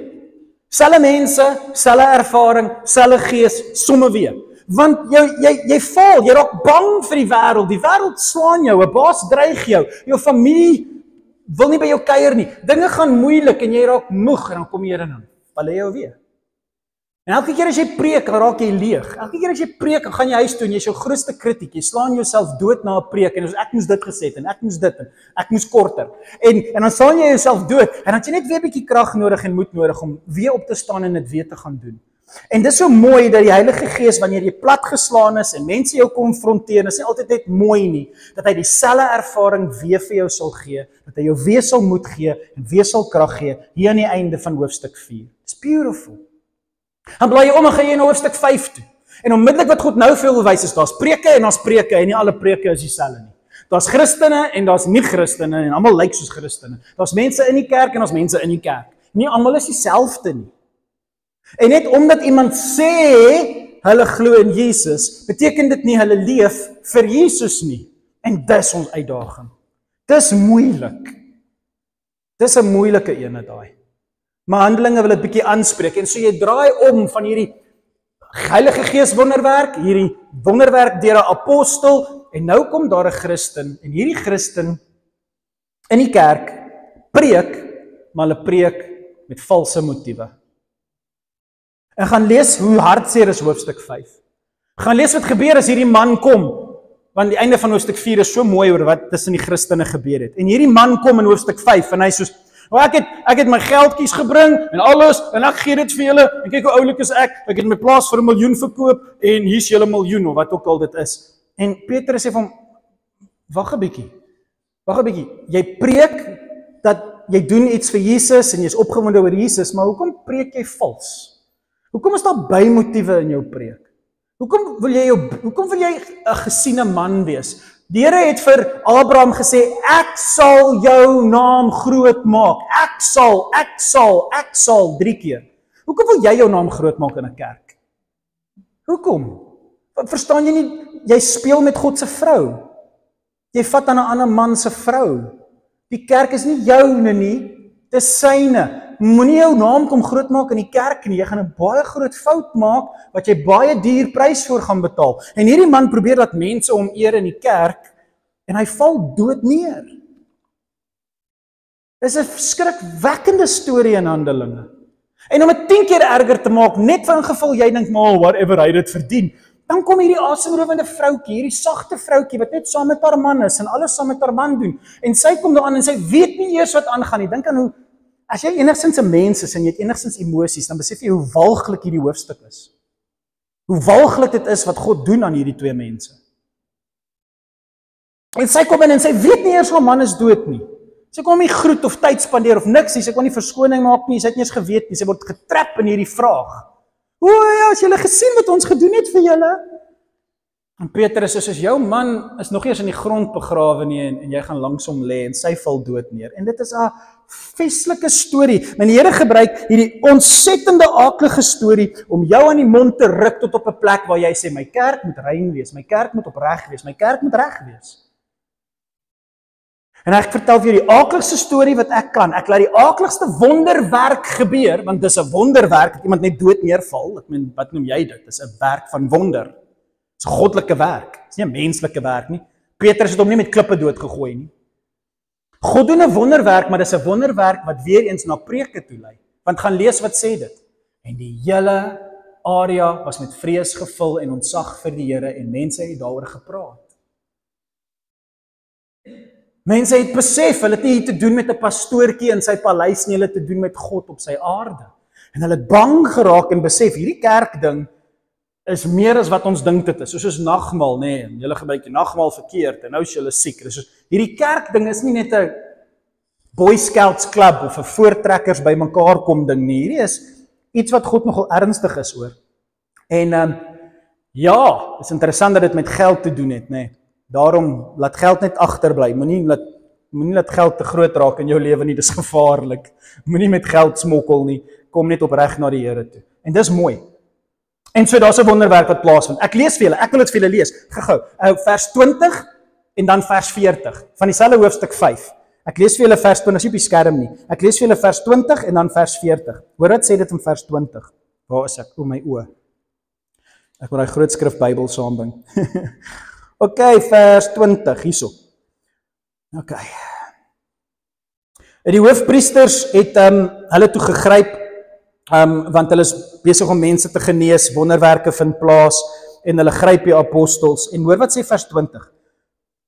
Selfe mense, selfe ervaring, selfe gees, sommer weer. Want jy val, jy raak bang vir die wêreld slaan jou, 'n baas dreig jou familie wil nie by jou kuier nie, dinge gaan moeilik en jy raak moeg en dan kom jy erin, val jy weer. En elke keer as jy preek, dan raak jy leeg. Elke keer as jy preek, dan gaan jy huis toe en jy is jou grootste kritiek. Jy slaan jouself dood na 'n preek en ek moes dit gesê het en ek moes dit en ek moes korter. En dan slaan jy jouself dood en dan het jy net weer 'n bietjie krag nodig en moed nodig om weer op te staan en dit weer te gaan doen. En dis so mooi dat die Heilige Gees, wanneer jy plat geslaan is en mense jou konfronteer, is nie altyd net mooi nie, dat hy dieselfde ervaring weer vir jou sal gee, dat hy jou weer sal moed gee en weer sal krag gee hier aan die einde van hoofstuk 4. It's beautiful. Dan blaai jy om en gaan jy na hoofstuk 5 toe. En onmiddellik wat God nou vir jou wys is, daar's preke en nie alle preke is dieselfde nie. Daar's Christene en daar's nie Christene en almal lyk soos Christene. Daar's mense in die kerk en daar's mense in die kerk. Nie almal is dieselfde nie. En net omdat iemand sê hulle glo in Jesus, beteken dit nie hulle leef vir Jesus nie. En dis ons uitdaging. Dis moeilik. Dis 'n moeilike ene daai. Maar Handelinge wil dit bietjie aanspreek en so jy draai om van hierdie Heilige Gees wonderwerk, hierdie wonderwerk deur 'n apostel en nou kom daar 'n Christen en hierdie Christen in die kerk preek, maar hulle preek met valse motiewe. En gaan lees hoe hartseer is hoofstuk 5. Gaan lees wat gebeur as hierdie man kom, want die einde van hoofstuk 4 is so mooi oor wat tussen die Christene gebeur het. En hierdie man kom in hoofstuk 5 en hy soos, ek het my geldjies gebring en alles en ek gee dit vir julle en kyk hoe oulik is ek het my plaas vir 1 miljoen verkoop en hier's julle miljoen of wat ook al dit is. En Petrus sê vir hom, wag 'n bietjie, jy preek dat jy doen iets vir Jesus en jy's opgewonde oor Jesus, maar hoekom preek jy vals? Hoekom is daar bymotiewe in jou preek? Hoekom wil jy 'n gesiene man wees? Die Here het vir Abraham gesê, ek sal jou naam groot maak. Ek sal 3 keer. Hoekom wil jy jou naam groot maak in 'n kerk? Hoekom? Verstaan jy nie, jy speel met God se vrou. Jy vat aan 'n ander man se vrou. Die kerk is nie joune nie, dis syne. Moenie jou naam kom groot maak in die kerk nie. Jy gaan 'n baie groot fout maak wat jy baie duur prys voor gaan betaal. En hierdie man probeer dat mense hom eer in die kerk en hy val dood neer. Dis 'n skrikwekkende storie in Handelinge. En om dit 10 keer erger te maak, net vir 'n geval jy dink, maar whatever, hy dit verdien. Dan kom hierdie asemrowende vroutjie, hierdie sagte vroutjie wat net saam met haar man is en alles saam met haar man doen. En sy kom daaraan en sy weet nie eers wat aangaan nie. Dink aan hoe as jy enigstens 'n mens is en jy het enigstens emosies, dan besef jy hoe walglik hierdie hoofstuk is. Hoe walglik dit is wat God doen aan hierdie 2 mense. En sy kom in en sy weet nie eers haar man is dood nie. Sy kon nie groet of tyd spandeer of niks nie, sy kon nie verskoning maak nie, sy het nie eens geweet nie, sy word getrap in hierdie vraag. O ja, as julle gesien wat ons gedoen het vir julle? En Petrus sê, soos jou man is nog nie eens in die grond begrawe nie en jy gaan langs hom lê en sy val dood neer. En dit is 'n feestelike storie. Maar die Here gebruik hierdie ontsettende aaklige storie om jou aan die mond te ruk tot op 'n plek waar jy sê, my kerk moet rein wees, my kerk moet opreg wees, my kerk moet reg wees. En ek vertel vir jou die aakligste storie wat ek kan. Ek laat die aakligste wonderwerk gebeur, want dis 'n wonderwerk dat iemand net dood neerval. Ek meen, wat noem jy dit? Dis 'n werk van wonder. Dis 'n goddelike werk. Dis nie 'n menslike werk nie. Petrus het hom nie met klippe doodgegooi nie. God doen 'n wonderwerk, maar dis 'n wonderwerk wat weer eens na preke toe lei. Want gaan lees wat sê dit. En die hele area was met vrees gevul en ontzag vir die Here en mense het daaroor gepraat. Mense het besef, hulle het nie hier te doen met 'n pastoortjie in sy paleis nie, hulle het te doen met God op sy aarde. En hulle het bang geraak en besef, hierdie kerkding is meer as wat ons dink dit is. Soos nagmaal, nê, en julle gebruik die nagmaal verkeerd en nou is julle siek. Dis soos hierdie kerkding is nie net 'n Boy Scouts klub of 'n voortrekkers by mekaar kom ding nie. Hierdie is iets wat God nogal ernstig is oor. En ja, is interessant dat dit met geld te doen het, nê. Daarom laat geld net agterbly. Moenie laat geld te groot raak in jou lewe nie, dis gevaarlik. Moenie met geld smokkel nie. Kom net opreg na die Here toe. En dis mooi. En so daar's 'n wonderwerk wat plaasvind. Ek lees vir julle, ek wil dit vir julle lees. Gou-gou. Vers 20 en dan vers 40 van dieselfde hoofstuk 5. Ek lees vir julle vers 20, nie op die skerm nie. Ek lees vir julle vers 20 en dan vers 40. Hoor wat sê dit in vers 20. Waar is ek? O my oë. Ek moet daai groot skrif Bybel saambring. Okay, vers 20 hierso. Okay. Die hoofpriesters het hulle toe gegryp want hulle is besig om mense te genees, wonderwerke vind plaas en hulle gryp die apostels. En hoor wat sê vers 20.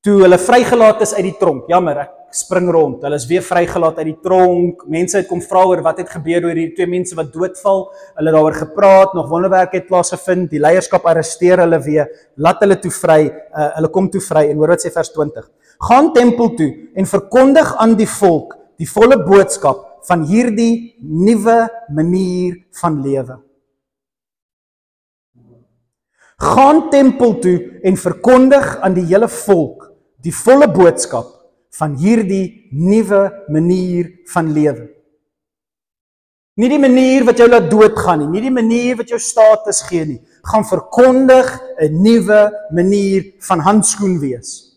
Toe hulle vrygelaat is uit die tronk. Jammer, ek spring rond. Hulle is weer vrygelaat uit die tronk. Mense het kom vra oor wat het gebeur oor hierdie twee mense wat doodval. Hulle het daaroor gepraat, nog wonderwerke het plaasgevind. Die leierskap arresteer hulle weer. Laat hulle toe vry. Hulle kom toe vry en hoor wat sê vers 20. Gaan tempel toe en verkondig aan die volk die volle boodskap van hierdie nuwe manier van lewe. Gaan tempel toe en verkondig aan die hele volk die volle boodskap van hierdie nuwe manier van lewe. Nie die manier wat jou laat doodgaan nie, nie die manier wat jou status gee nie. Gaan verkondig 'n nuwe manier van handskoen wees.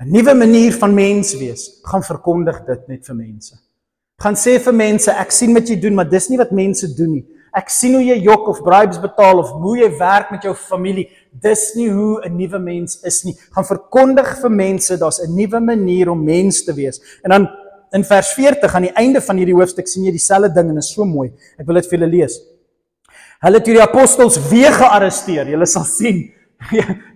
'n Nuwe manier van mens wees. Gaan verkondig dit net vir mense. Gaan sê vir mense, ek sien wat jy doen, maar dis nie wat mense doen nie. Ek sien hoe jy jok of bribes betaal of hoe jy werk met jou familie. Dis nie hoe 'n nuwe mens is nie. Gaan verkondig vir mense, daar's 'n nuwe manier om mens te wees. En dan in vers 40 aan die einde van hierdie hoofstuk sien jy dieselfde ding en is so mooi. Ek wil dit vir julle lees. Hulle het hierdie apostels weer gearresteer. Julle sal sien.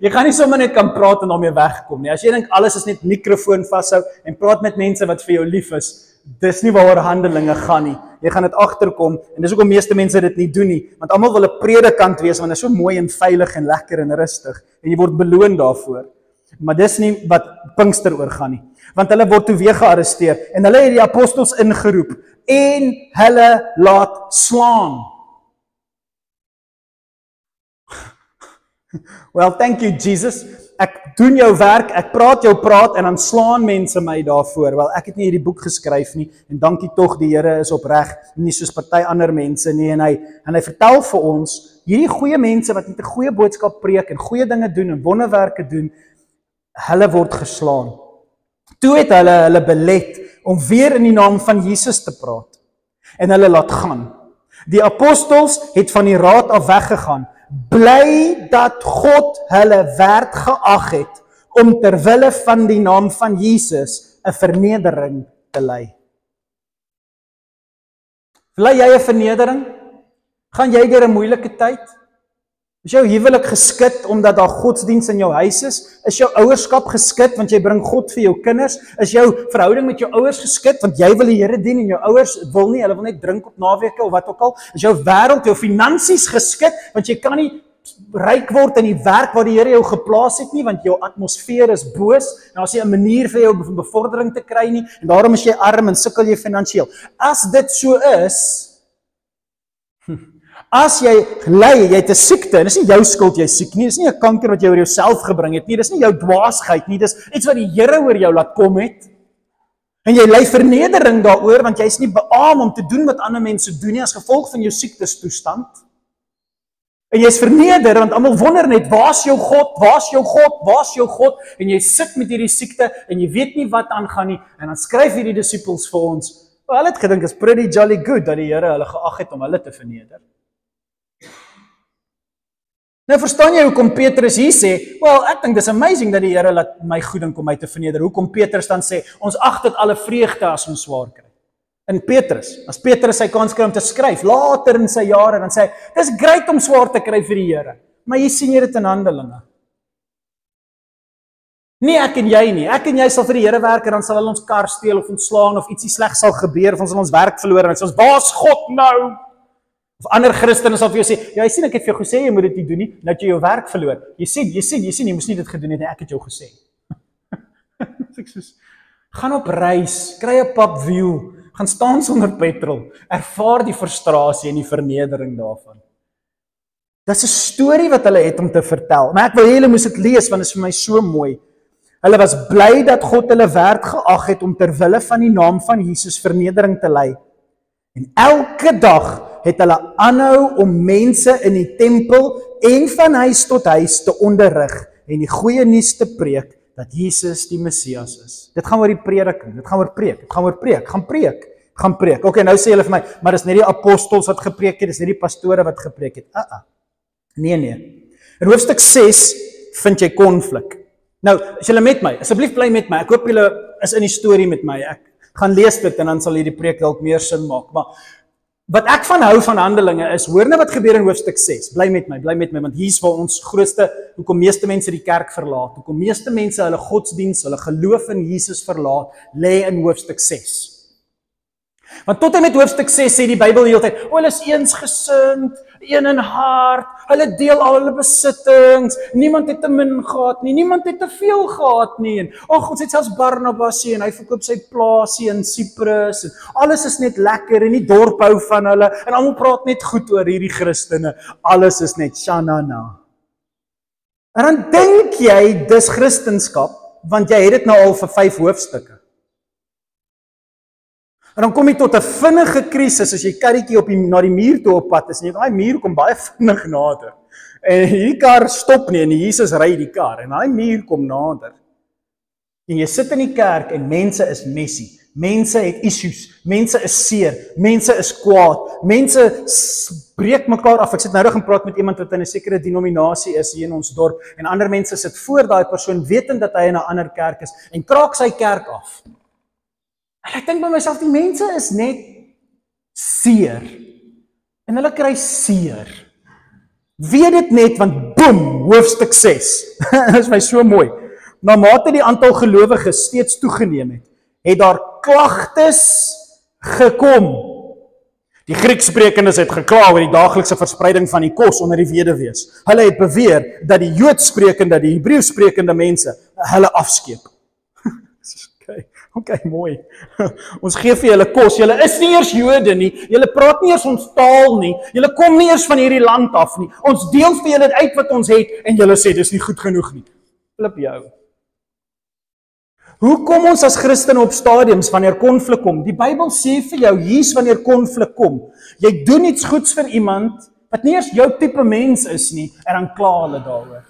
Jy gaan nie sommer net kan praat en daarmee wegkom nie. As jy dink alles is net mikrofoon vashou en praat met mense wat vir jou lief is, dis nie waaroor handelinge gaan nie. Jy gaan dit agterkom en dis hoekom meeste mense dit nie doen nie, want almal wil 'n predikant wees want dit is so mooi en veilig en lekker en rustig en jy word beloon daarvoor. Maar dis nie wat Pinkster oor gaan nie, want hulle word toe weer gearresteer en hulle het die apostels ingeroep en hulle laat slaan. Well, thank you Jesus. Ek doen jou werk, ek praat jou praat en dan slaan mense my daarvoor. Wel, ek het nie hierdie boek geskryf nie en dankie tog die Here is opreg, nie soos party ander mense nie en hy vertel vir ons hierdie goeie mense wat net 'n goeie boodskap preek en goeie dinge doen en wonderwerke doen, hulle word geslaan. Toe het hulle belet om weer in die naam van Jesus te praat en hulle laat gaan. Die apostels het van die raad af weggegaan, bly dat God hulle werd geag het om ter wille van die naam van Jesus 'n vernedering te lei. Lei jy 'n vernedering? Gaan jy deur 'n moeilike tyd? Is jou huwelik geskit omdat daar godsdiens in jou huis is? Is jou ouerskap geskit want jy bring God vir jou kinders? Is jou verhouding met jou ouers geskit want jy wil die Here dien en jou ouers wil nie, hulle wil net drink op naweke of wat ook al? Is jou wêreld, jou finansies geskit want jy kan nie ryk word in die werk waar die Here jou geplaas het nie want jou atmosfeer is boos en as jy 'n manier vir jou bevordering te kry nie en daarom is jy arm en sukkel jy finansiëel. As dit so is, as jy ly, jy het 'n siekte, en dis nie jou skuld jy siek nie, dis nie 'n kanker wat jy oor jouself gebring het nie, dis nie jou dwaasheid nie, dis iets wat die Here oor jou laat kom het. En jy ly vernedering daaroor want jy's nie beaam om te doen wat ander mense doen nie as gevolg van jou siektestoestand. En jy's verneder want almal wonder net, waar's jou God? Waar's jou God? Waar's jou God? En jy sit met hierdie siekte en jy weet nie wat aangaan nie en dan skryf hierdie disippels vir ons. Wel, hulle het gedink is pretty jolly good dat die Here hulle geag het om hulle te verneder. Nou verstaan jy hoekom Petrus hier sê, well, ek dink dis amazing dat die Here laat my goed dink om my te verneder. Hoekom Petrus dan sê, ons ag dit alle vreugde as ons swaar kry. En Petrus, as Petrus sy kans kry om te skryf, later in sy jare, dan sê hy, dis great om swaar te kry vir die Here. Maar jy sien jy dit in Handelinge. Nie ek en jy nie. Ek en jy sal vir die Here werk en dan sal hulle ons kar steel of ontslaan of ietsie sleg sal gebeur of ons sal ons werk verloor en ons waar's God nou? Of ander Christene sal vir jou sê, ja, jy sien ek het vir jou gesê jy moet dit nie doen nie, nou het jy jou werk verloor. Jy sien, jy moes nie dit gedoen het nie, ek het jou gesê. Ek sê, gaan op reis, kry 'n pap view, gaan staan sonder petrol, ervaar die frustrasie en die vernedering daarvan. Dis 'n storie wat hulle het om te vertel, maar ek wil hê julle moes dit lees want dit is vir my so mooi. Hulle was bly dat God hulle werd geag het om ter wille van die naam van Jesus vernedering te lei. En elke dag het hulle aanhou om mense in die tempel en van huis tot huis te onderrig en die goeie nuus te preek dat Jesus die Messias is. Dit gaan oor die prediking, dit gaan oor preek, dit gaan oor preek, gaan preek. Okay, nou sê julle vir my, maar dis nie die apostels wat gepreek het, dis nie die pastore wat gepreek het. Nee. In hoofstuk 6 vind jy konflik. Nou, as julle met my, asseblief bly met my, ek hoop julle is in die storie met my, ek gaan lees dit en dan sal hierdie preek dalk meer sin maak, maar wat ek van hou van Handelinge is, hoor nou wat gebeur in hoofstuk 6, bly met my, want hier is waar ons grootste, hoekom meeste mense die kerk verlaat, hoekom meeste mense hulle godsdiens, hulle geloof in Jesus verlaat, lê in hoofstuk 6. Want tot en met hoofstuk 6 sê die Bybel die hele tyd, hulle is eensgesind, een in hart, hulle deel al hulle besittings, niemand het te min gehad nie, niemand het te veel gehad nie, en ons het selfs Barnabas en hy verkoop sy plaasie in Cyprus, en alles is net lekker, en die dorp hou van hulle, en almal praat net goed oor hierdie Christene, alles is net shanana. En dan dink jy, dis Christenskap, want jy het dit nou al vir 5 hoofstukke. En dan kom jy tot 'n vinnige krisis as jy karretjie na die muur toe op pad is en jy daai muur kom baie vinnig nader. En hierdie kar stop nie en Jesus ry die kar en daai muur kom nader. En jy sit in die kerk en mense is messy. Mense het issues, mense is seer, mense is kwaad, mense breek mekaar af. Ek sit nou reg en praat met iemand wat in 'n sekere denominasie is hier in ons dorp en ander mense sit voor daai persoon wetend dat hy in 'n ander kerk is en kraak sy kerk af. En ek dink by myself, die mense is net seer. En hulle kry seer. Weet dit net, want boem, hoofstuk 6. Dit is my so mooi. Na mate die aantal gelowiges steeds toegeneem het daar klagtes gekom. Die Griekssprekende het gekla oor die daaglikse verspreiding van die kos onder die weduwees. Hulle het beweer dat die Joodssprekende, die Hebreeuwsprekende mense, hulle afskeep. Okay, mooi. Ons gee vir julle kos. Julle is nie eers Jode nie. Julle praat nie eers ons taal nie. Julle kom nie eers van hierdie land af nie. Ons deel vir julle uit wat ons het en julle sê dis nie goed genoeg nie. Flip jou. Hoe kom ons as Christene op stadiums wanneer konflik kom? Die Bybel sê vir jou, hier's wanneer konflik kom. Jy doen iets goeds vir iemand wat nie eers jou tipe mens is nie en dan kla hulle daaroor.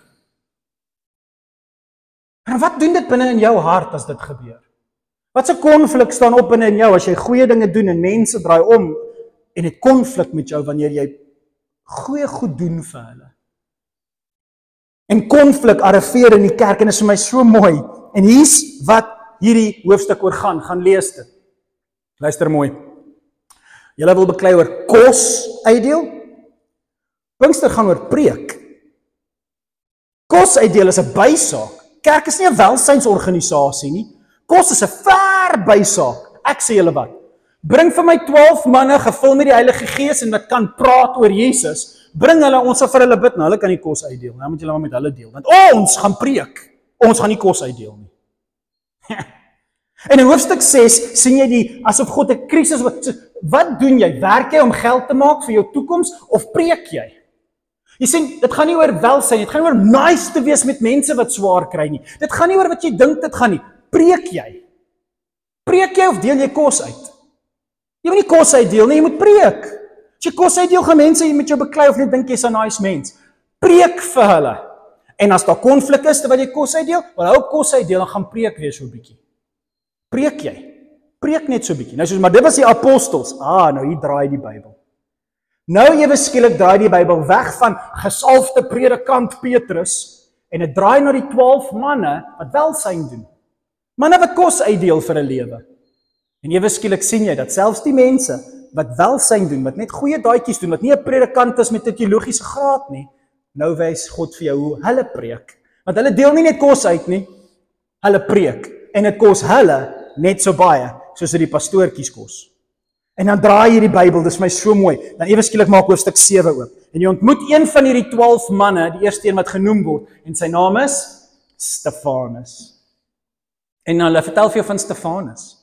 En wat doen dit binne in jou hart as dit gebeur? Wat 'n konflik staan op binne in jou as jy goeie dinge doen en mense draai om en het konflik met jou wanneer jy goeie goed doen vir hulle. En konflik arriveer in die kerk en is vir my so mooi. En hier's wat hierdie hoofstuk oor gaan lees dit. Luister mooi. Julle wil beklei oor kos uitdeel? Pinkster gaan oor preek. Kos uitdeel is 'n bysaak. Kerk is nie 'n welsynsorganisasie nie. Kos is 'n ver bysaak. Ek sê julle wat. Bring vir my 12 manne gevul met die Heilige Gees en wat kan praat oor Jesus. Bring hulle, ons sal vir hulle bid, nou hulle kan die kos uitdeel. Nou moet julle maar met hulle deel, want ons gaan preek. Ons gaan nie kos uitdeel nie. En in hoofstuk 6 sien jy asof God 'n krisis, wat doen jy? Werk jy om geld te maak vir jou toekoms of preek jy? Jy sien, dit gaan nie oor welsyn, dit gaan nie oor nice te wees met mense wat swaar kry nie. Dit gaan nie oor wat jy dink dit gaan nie. Preek jy? Preek jy of deel jy kos uit? Jy moet nie kos uitdeel nie, jy moet preek. As jy kos uitdeel, gaan mense met jou beklei of net dink jy's 'n nice mens. Preek vir hulle. En as daar konflik is terwyl jy kos uitdeel, wel hou kos uitdeel en gaan preek weer so 'n bietjie. Preek jy? Preek net so 'n bietjie. Nou soos, maar dit was die apostels. Nou hier draai die Bybel. Nou ewe skielik draai die Bybel weg van gesalfde predikant Petrus en dit draai na die 12 manne wat welsyn doen. Manne wat kos uitdeel vir 'n lewe. En ewe skielik sien jy dat selfs die mense wat welsyn doen, wat net goeie daadjies doen, wat nie 'n predikant is met 'n teologiese graad nie, nou wys God vir jou hoe hulle preek. Want hulle deel nie net kos uit nie, hulle preek. En dit kos hulle net so baie soos dit die pastoortjies kos. En dan draai jy die Bybel, dis vir my so mooi. Dan ewe skielik maak hoofstuk 7 oop. En jy ontmoet een van hierdie 12 manne, die eerste een wat genoem word, en sy naam is Stefanus. En nou hulle vertel vir jou van Stefanus.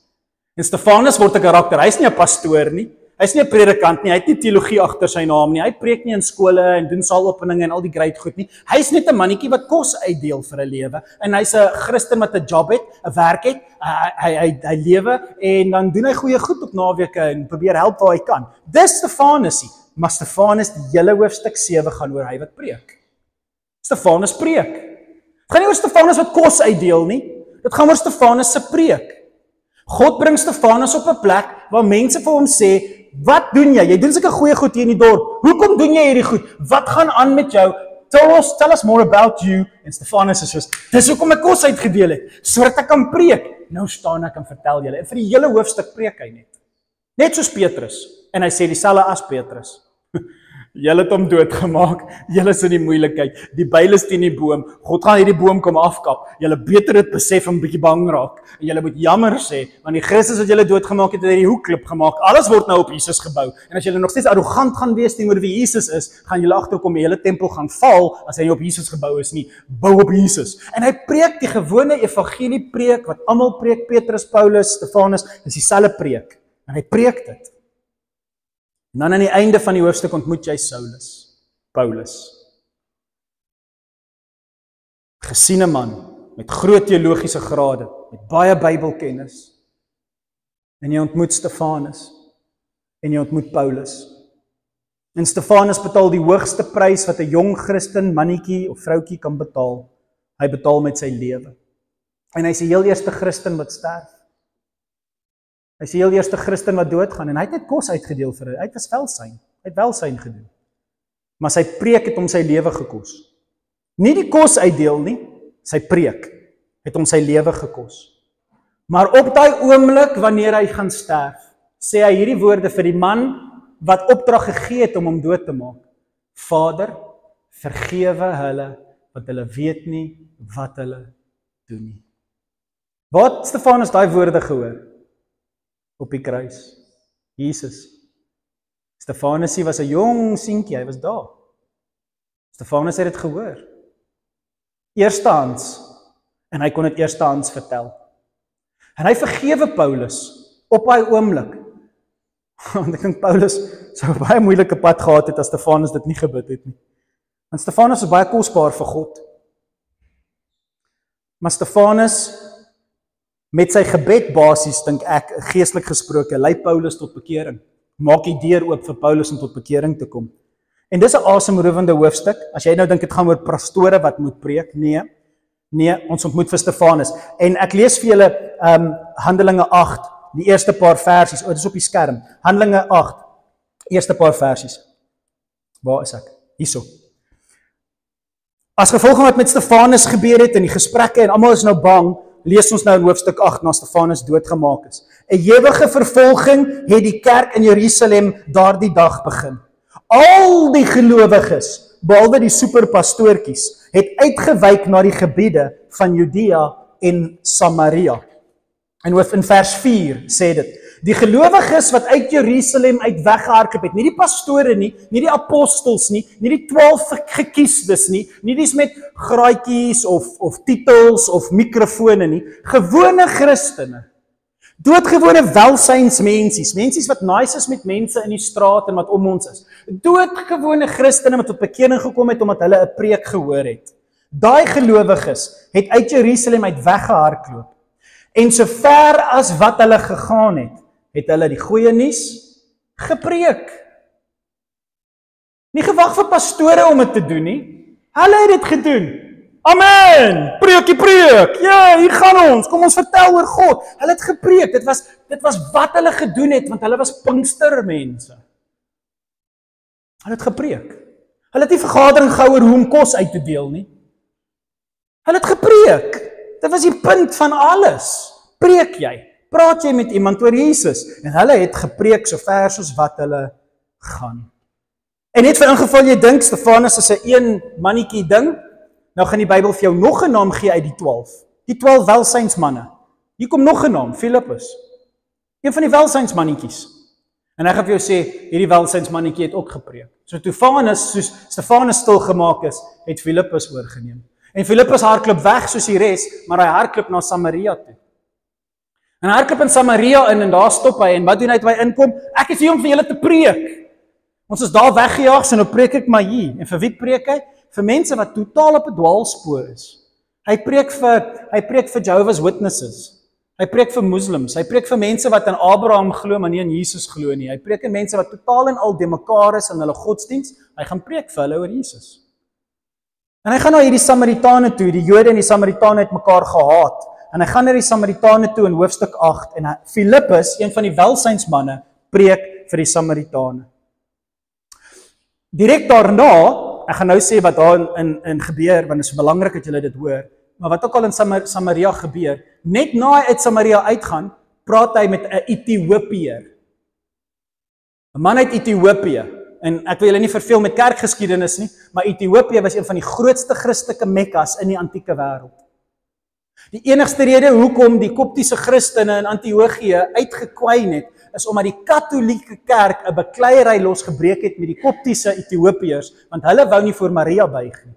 En Stefanus word 'n karakter. Hy's nie 'n pastoor nie. Hy's nie 'n predikant nie. Hy het nie teologie agter sy naam nie. Hy preek nie in skole en doen saalopeninge en al die great goed nie. Hy's net 'n mannetjie wat kos uitdeel vir 'n lewe. En hy's 'n Christen wat 'n job het, 'n werk het. Hy lewe en dan doen hy goeie goed op naweke en probeer help waar hy kan. Dis Stefanusie. Maar Stefanus, die hele hoofstuk 7 gaan oor hy wat preek. Stefanus preek. Dit gaan nie oor Stefanus wat kos uitdeel nie. Dit gaan oor Stefanus se preek. God bring Stefanus op 'n plek waar mense vir hom sê, wat doen jy? Jy doen sulke goeie goed hier in die dorp. Hoekom doen jy hierdie goed? Wat gaan aan met jou? Tell us more about you. En Stefanus is soos, dis hoekom ek kos uitgedeel het, sodat ek kan preek. Nou staan ek en vertel julle. En vir die hele hoofstuk preek hy net. Net soos Petrus. En hy sê dieselfde as Petrus. Julle het hom doodgemaak, julle is in die moeilikheid, die byl is teen die boom, God gaan hierdie boom kom afkap, julle beter dit besef en 'n bietjie bang raak, en julle moet jammer sê, want die Christus wat julle doodgemaak het, het hierdie hoekklip gemaak, alles word nou op Jesus gebou, en as julle nog steeds arrogant gaan wees teenoor wie Jesus is, gaan julle agterkom die hele tempel gaan val, as hy nie op Jesus gebou is nie, bou op Jesus, en hy preek die gewone evangelie preek, wat almal preek, Petrus, Paulus, Stefanus, dis dieselfde preek, en hy preek dit. En dan aan die einde van die hoofstuk ontmoet jy Paulus. Gesiene man, met groot teologiese grade, met baie Bybelkennis. En jy ontmoet Stefanus, en jy ontmoet Paulus. En Stefanus betaal die hoogste prys wat 'n jong Christen mannetjie of vroutjie kan betaal. Hy betaal met sy lewe. En hy's die heel eerste Christen wat sterf. Hy is die heel eerste Christen wat doodgaan, en hy het net kos uitgedeel vir hy was welsyn, hy het welsyn gedoen. Maar sy preek het hom sy lewe gekos. Nie die kos uitdeel nie, sy preek het hom sy lewe gekos. Maar op daai oomblik, wanneer hy gaan sterf, sê hy hierdie woorde vir die man, wat opdrag gegee het om hom dood te maak. Vader, vergewe hulle, want hulle weet nie wat hulle doen nie. Waar het Stefanus daai woorde gehoor? Op die kruis. Jesus. Stefanus was 'n jong seentjie, hy was daar. Stefanus het dit gehoor. Eerstehands. En hy kon dit eerstehands vertel. En hy vergewe Paulus op daai oomblik. Want ek dink Paulus sou 'n baie moeilike pad gehad het as Stefanus dit nie gebid het nie. Want Stefanus was baie kosbaar vir God. Maar Stefanus met sy gebed basies, dink ek, geestelik gesproke, lei Paulus tot bekering. Maak die deur oop vir Paulus om tot bekering te kom. En dis 'n asemrowende hoofstuk. As jy nou dink dit gaan oor pastore wat moet preek, nee, ons ontmoet vir Stefanus. En ek lees vir julle Handelinge 8, die eerste paar versies. Dit is op die skerm. Handelinge 8, eerste paar versies. Waar is ek? Hierso. As gevolg van wat met Stefanus gebeur het in die gesprekke en almal is nou bang, lees ons nou in hoofstuk 8 na Stefanus doodgemaak is. 'n Ewige vervolging het die kerk in Jerusalem daardie dag begin. Al die gelowiges, behalwe die superpastoortjies, het uitgewyk na die gebiede van Judea en Samaria. En in vers 4 sê dit, die gelowiges wat uit Jerusalem uit weggehardloop het, nie die pastore nie die apostels nie die 12 gekiesdes nie dies met graadjies of titels of mikrofone nie, gewone Christene, doodgewone welsynsmensies, mensies wat nice is met mense in die straat en wat om ons is, doodgewone Christene wat tot bekering gekom het omdat hulle 'n preek gehoor het. Daai gelowiges het uit Jerusalem uit weggehardloop. En so ver as wat hulle gegaan het hulle die goeie nuus gepreek. Nie gewag vir pastore om dit te doen nie. Hulle het dit gedoen. Amen! Preek! Ja, hier gaan ons. Kom ons vertel oor God. Hulle het gepreek. Dit was wat hulle gedoen het, want hulle was Pinkstermense. Hulle het gepreek. Hulle het nie vergadering gehou oor hoe om kos uit te deel nie. Hulle het gepreek. Dit was die punt van alles. Preek jy? Praat jy met iemand oor Jesus? En hulle het gepreek so ver soos wat hulle gaan. En net vir ingeval jy dink Stefanus is 'n een mannetjie ding, nou gaan die Bybel vir jou nog 'n naam gee uit die 12. Die 12 welsynsmanne. Hier kom nog 'n naam, Filippus. Een van die welsynsmannetjies. En hy gaan vir jou sê, hierdie welsynsmannetjie het ook gepreek. So toe soos Stefanus stil gemaak is, het Filippus oorgeneem. En Filippus hardloop weg soos die res, maar hy hardloop na Samaria toe. En hy hardloop in Samaria in en daar stop hy en wat doen hy toe hy inkom? Ek is hier om vir julle te preek. Ons is daar weggejaag, so nou preek ek maar hier. En vir wie preek hy? Vir mense wat totaal op 'n dwaalspoor is. Hy preek vir Jehovah's Witnesses. Hy preek vir moslems. Hy preek vir mense wat in Abraham glo, maar nie in Jesus glo nie. Hy preek vir mense wat totaal en al de mekaar is in hulle godsdiens. Hy gaan preek vir hulle oor Jesus. En hy gaan na hierdie Samaritane toe, die Jode en die Samaritane het mekaar gehaat. En hy gaan na die Samaritane toe in hoofstuk 8 en Filippus, een van die welsynsmanne, preek vir die Samaritane. Direk daarna, ek gaan nou sê wat daar in gebeur, want dit is belangrik dat julle dit hoor, maar wat ook al in Samaria gebeur, net na hy uit Samaria uitgaan, praat hy met 'n Ethiopiër. 'n Man uit Ethiopië. En ek wil julle nie verveel met kerkgeskiedenis nie, maar Ethiopië was een van die grootste Christelike mekkas in die antieke wêreld. Die enigste rede hoekom die koptiese Christene in Antiochië uitgekwyn het, is omdat die Katolieke kerk 'n bekleierery losgebreek het met die koptiese Ethiopiërs, want hulle wou nie voor Maria buig nie.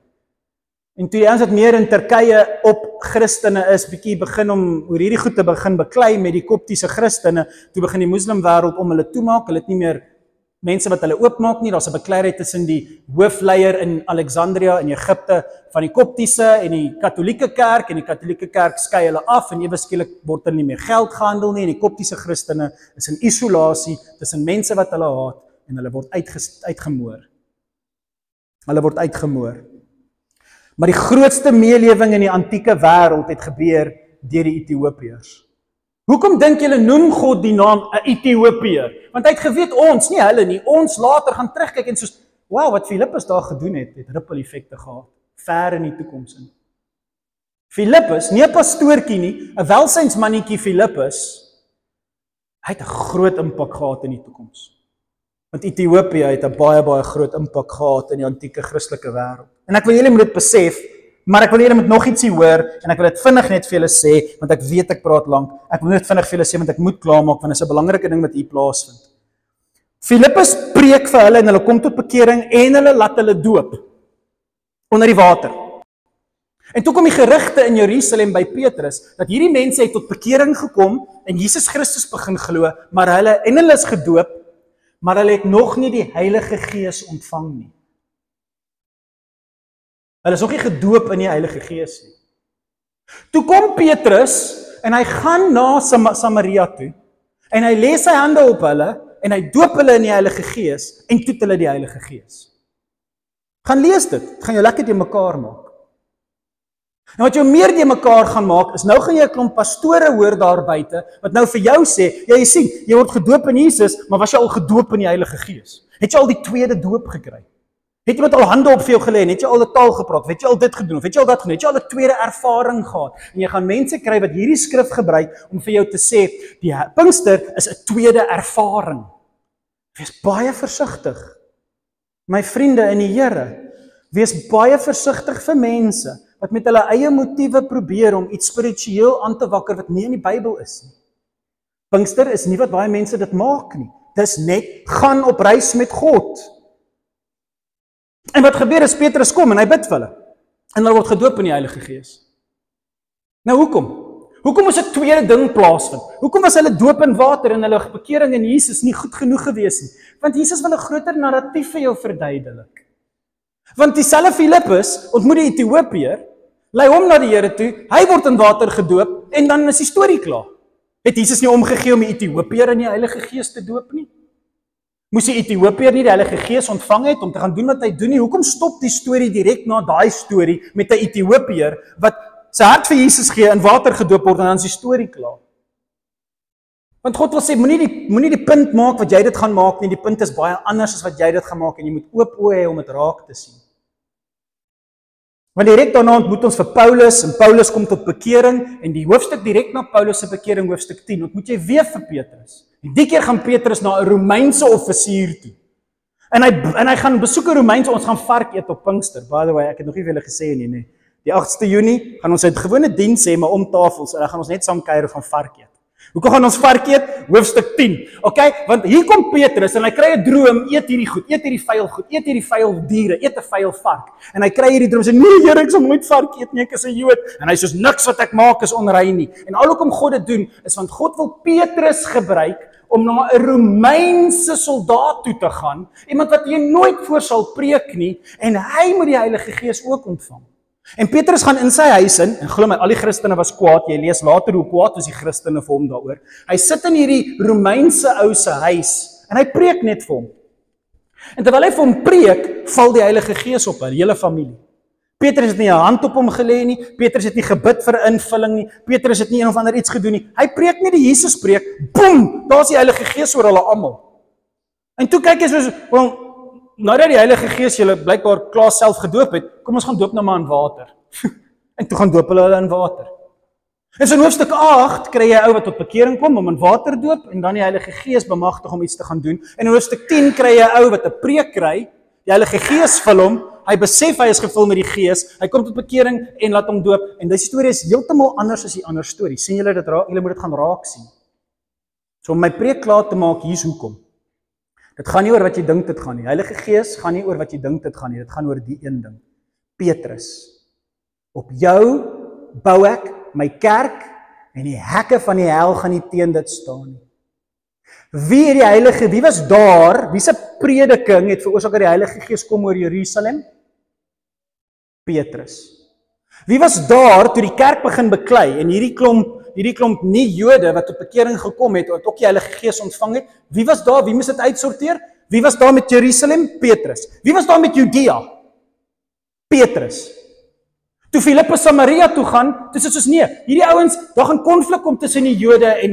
En toe die ouens wat meer in Turkye op Christene is, bietjie begin om oor hierdie goed te begin beklei met die koptiese Christene, toe begin die moslimwêreld om hulle toemaak, hulle het nie meer mense wat hulle oopmaak nie, daar's 'n bekleierery tussen die hoofleier in Alexandria in Egipte van die koptiese en die Katolieke kerk, en die Katolieke kerk skei hulle af, en ewe skielik word hulle nie meer geld gehandel nie, en die koptiese Christene is in isolasie tussen mense wat hulle haat, en hulle word uitgemoor. Hulle word uitgemoor. Maar die grootste meelewing in die antieke wêreld het gebeur deur die Ethiopiërs. Hoekom dink julle noem God die naam 'n Ethiopiër? Want hy het geweet ons, nie hulle nie, ons later gaan terugkyk en soos, wow, wat Filippus daar gedoen het ripple effekte gehad, ver in die toekoms in. Filippus, nie 'n pastoortjie nie, 'n welsynsmannetjie Filippus, hy het 'n groot impak gehad in die toekoms. Want Ethiopië het 'n baie groot impak gehad in die antieke Christelike wêreld. En ek wil julle moet dit besef, maar ek wil julle moet nog ietsie hoor, en ek wil dit vinnig net vir julle sê, want ek weet ek praat lank. Ek wil net vinnig vir julle sê, want ek moet klaarmaak, want dit is 'n belangrike ding wat hier plaasvind. Filippus preek vir hulle, en hulle kom tot bekering, en hulle laat hulle doop, onder die water. En toe kom die gerugte in Jerusalem by Petrus, dat hierdie mense het tot bekering gekom, en Jesus Christus begin glo, maar hulle is gedoop, maar hulle het nog nie die Heilige Gees ontvang nie. Hulle is nog nie gedoop in die Heilige Gees nie. Toe kom Petrus, en hy gaan na Samaria toe, en hy lê sy hande op hulle, en hy doop hulle in die Heilige Gees, en toet hulle die Heilige Gees. Gaan lees dit, gaan jou lekker die mekaar maak. En wat jou meer die mekaar gaan maak, is nou gaan jy 'n klomp pastore hoor daar buite, wat nou vir jou sê, ja jy sien, jy word gedoop in Jesus, maar was jy al gedoop in die Heilige Gees? Het jy al die tweede doop gekry? Het iemand al hande op vir jou gelê en het jy al 'n taal gepraat? Het jy al dit gedoen of het jy al dat gedoen? Het jy al 'n tweede ervaring gehad? En jy gaan mense kry wat hierdie skrif gebruik om vir jou te sê, die Pinkster is 'n tweede ervaring. Wees baie versigtig. My vriende in die Here, wees baie versigtig vir mense wat met hulle eie motiewe probeer om iets spiritueel aan te wakker wat nie in die Bybel is nie. Pinkster is nie wat baie mense dit maak nie. Dis net gaan op reis met God. En wat gebeur is Petrus kom en hy bid vir hulle. En hulle word gedoop in die Heilige Gees. Nou hoekom? Hoekom moes 'n tweede ding plaasvind? Hoekom was hulle doop in water en hulle bekering in Jesus nie goed genoeg gewees nie? Want Jesus wil 'n groter narratief vir jou verduidelik. Want dieselfde Filippus ontmoet die Ethiopiër, lei hom na die Here toe, hy word in water gedoop en dan is die storie klaar. Het Jesus nie omgegee om die Ethiopiër in die Heilige Gees te doop nie? Moes die Ethiopiër nie die Heilige Gees ontvang het om te gaan doen wat hy doen nie? Hoekom stop die storie direk na daai storie met 'n Ethiopiër wat sy hart vir Jesus gee, in water gedoop word en dan is die storie klaar? Want God wil sê, moenie die punt maak wat jy dit gaan maak nie, die punt is baie anders as wat jy dit gaan maak en jy moet oop oë hê om dit raak te sien. Want direk daarna ontmoet ons vir Paulus en Paulus kom tot bekering en die hoofstuk direk na Paulus se bekering, hoofstuk 10, ontmoet jy weer vir Petrus. En die keer gaan Petrus na 'n Romeinse offisier toe. En hy gaan besoek 'n Romeinse, ons gaan vark eet op Pinkster. By the way, ek het nog nie vir julle gesê nie, nee. Die 8de Junie gaan ons 'n gewone diens hê, maar om tafels en dan gaan ons net saam kuier van vark eet. Hoekom gaan ons vark eet? Hoofstuk 10. Okay, want hier kom Petrus en hy kry 'n droom, eet hierdie goed, eet hierdie vuil goed, eet hierdie vuil diere, eet 'n vuil vark. En hy kry hierdie droom en sê, "Nee, Here, ek sal nooit vark eet nie, ek is 'n Jood." En hy sê, "Soos niks wat ek maak is onrein nie." En al hoekom God dit doen, is want God wil Petrus gebruik om na 'n Romeinse soldaat toe te gaan, iemand wat jy nooit voor sal preek nie, en hy moet die Heilige Gees ook ontvang. En Petrus gaan in sy huis in, en glo my, al die Christene was kwaad, jy lees later hoe kwaad was die Christene vir hom daaroor. Hy sit in hierdie Romeinse ou se huis, en hy preek net vir hom. En terwyl hy vir hom preek, val die Heilige Gees op hulle hele familie. Petrus het nie 'n hand op hom gelê nie, Petrus het nie gebid vir 'n invulling nie, Petrus het nie een of ander iets gedoen nie. Hy preek nie die Jesus preek, boem, daar's die Heilige Gees oor hulle almal. En toe kyk jy soos, wel, nou dat die Heilige Gees julle blykbaar klaar self gedoop het, kom ons gaan doop nou maar in water. En toe gaan doop hulle in water. En so in hoofstuk 8 kry jy 'n ou wat tot bekering kom om in water doop en dan die Heilige Gees bemagtig om iets te gaan doen. En in hoofstuk 10 kry jy 'n ou wat 'n preek kry, die Heilige Gees vul hom, hy besef hy is gevul met die Gees, hy kom tot bekering en laat hom doop. En die storie is heeltemal anders as die ander storie. Sien julle dit raak? Julle moet dit gaan raak sien. So om my preek klaar te maak, hier's hoekom. Dit gaan nie oor wat jy dink dit gaan nie. Heilige Gees gaan nie oor wat jy dink dit gaan nie. Dit gaan oor die een ding. Petrus. Op jou bou ek my kerk en die hekke van die hel gaan nie teen dit staan nie. Wie het die Heilige, wie was daar? Wie se prediking het veroorsaak dat die Heilige Gees kom oor Jerusalem? Petrus. Wie was daar toe die kerk begin beklei en hierdie klomp nie Jode wat tot bekering gekom het, wat ook die Heilige Gees ontvang het? Wie was daar? Wie moes dit uitsorteer? Wie was daar met Jerusalem? Petrus. Wie was daar met Judea? Petrus. Toe Filippus Samaria toe gaan, dis soos nee, hierdie ouens, daar gaan konflik kom tussen die Jode en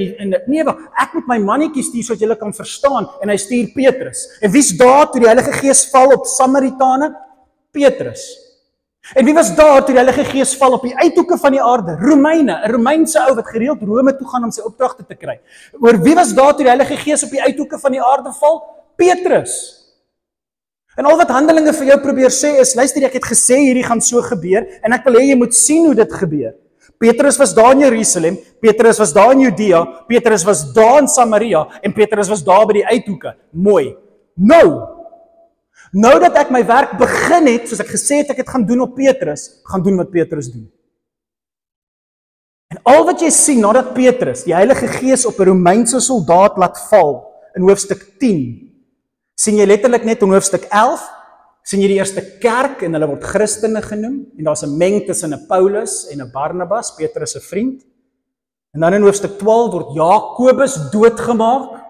nee, ek moet my mannetjie stuur sodat julle kan verstaan en hy stuur Petrus. En wie's daar toe die Heilige Gees val op Samaritane? Petrus. En wie was daar toe die Heilige Gees val op die uithoeke van die aarde? Romeine, 'n Romeinse ou wat gereeld Rome toe gaan om sy opdragte te kry. Oor wie was daar toe die Heilige Gees op die uithoeke van die aarde val? Petrus. En al wat Handelinge vir jou probeer sê is, luister, ek het gesê hierdie gaan so gebeur en ek wil hê jy moet sien hoe dit gebeur. Petrus was daar in Jerusalem, Petrus was daar in Judea, Petrus was daar in Samaria en Petrus was daar by die uithoeke. Mooi. Nou dat ek my werk begin het, soos ek gesê het ek het gaan doen op Petrus, gaan doen wat Petrus doen. En al wat jy sien nadat Petrus die Heilige Gees op 'n Romeinse soldaat laat val in hoofstuk 10, sien jy letterlik net in hoofstuk 11, sien jy die eerste kerk en hulle word Christene genoem en daar's 'n meng tussen 'n Paulus en 'n Barnabas, Petrus se vriend. En dan in hoofstuk 12 word Jakobus doodgemaak.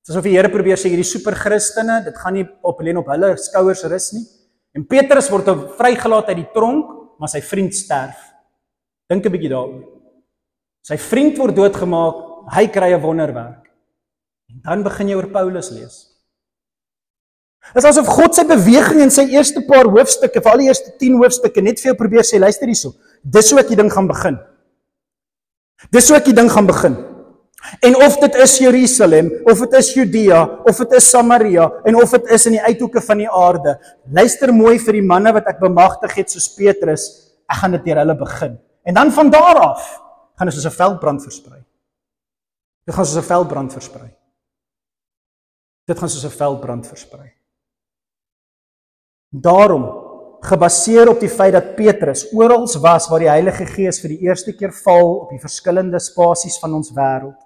Asof die Here probeer sê hierdie super Christene, dit gaan nie alleen op hulle skouers rus nie. En Petrus word vrygelaat uit die tronk, maar sy vriend sterf. Dink 'n bietjie daaroor. Sy vriend word doodgemaak, hy kry 'n wonderwerk. En dan begin jy oor Paulus lees. Dit is asof God sy beweging in sy eerste paar hoofstukke, vir al die eerste 10 hoofstukke, net vir jou probeer sê, luister hierso, dis hoe ek die ding gaan begin. Dis hoe ek die ding gaan begin. En of dit is Jerusalem, of dit is Judea, of dit is Samaria, en of dit is in die uithoeke van die aarde, luister mooi vir die manne wat ek bemagtig het soos Petrus, ek gaan dit deur hulle begin. En dan van daar af, gaan dit soos 'n veldbrand versprei. Dit gaan soos 'n veldbrand versprei. Dit gaan soos 'n veldbrand versprei. Daarom, gebaseer op die feit dat Petrus oral was waar die Heilige Gees vir die eerste keer val op die verskillende spasies van ons wêreld,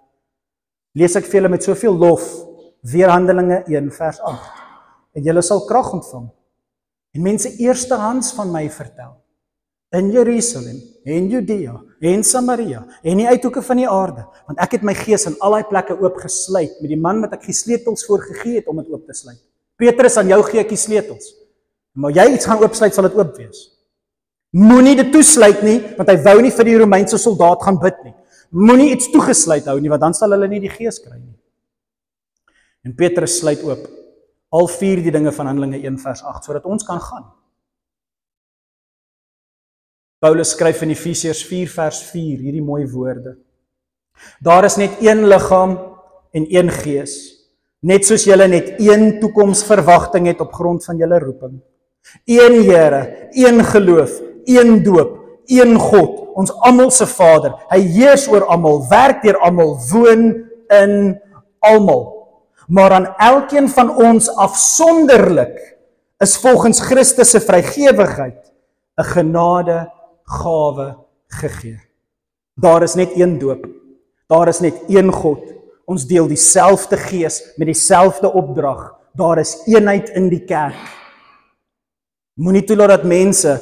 lees ek vir julle met soveel lof, weer Handelinge 1 vers 8, en julle sal krag ontvang, en mense eerstehands van my vertel, in Jerusalem, en Judea, en Samaria, en die uithoeke van die aarde, want ek het my gees in al die plekke oopgesluit, met die man wat ek die sleutels voorgegee het om dit oop te sluit. Petrus, aan jou gee ek die sleutels. Maar jy iets gaan oopsluit, sal dit oop wees. Moenie dit toesluit nie, want hy wou nie vir die Romeinse soldaat gaan bid nie. Moenie iets toegesluit hou nie, want dan sal hulle nie die gees kry nie. En Petrus sluit oop al 4 die dinge van Handelinge 1 vers 8, sodat ons kan gaan. Paulus skryf in Efesiërs 4 vers 4 hierdie mooi woorde. Daar is net een liggaam en een gees, net soos julle net een toekomsverwagting het op grond van julle roeping. Een Here, een geloof, een doop, een God, ons almal se Vader. Hy heers oor almal, werk deur almal, woon in almal. Maar aan elkeen van ons afsonderlik is volgens Christus se vrygewigheid 'n genadegawe gegee. Daar is net een doop. Daar is net een God. Ons deel dieselfde gees met dieselfde opdrag. Daar is eenheid in die kerk. Moenie toelaat dat mense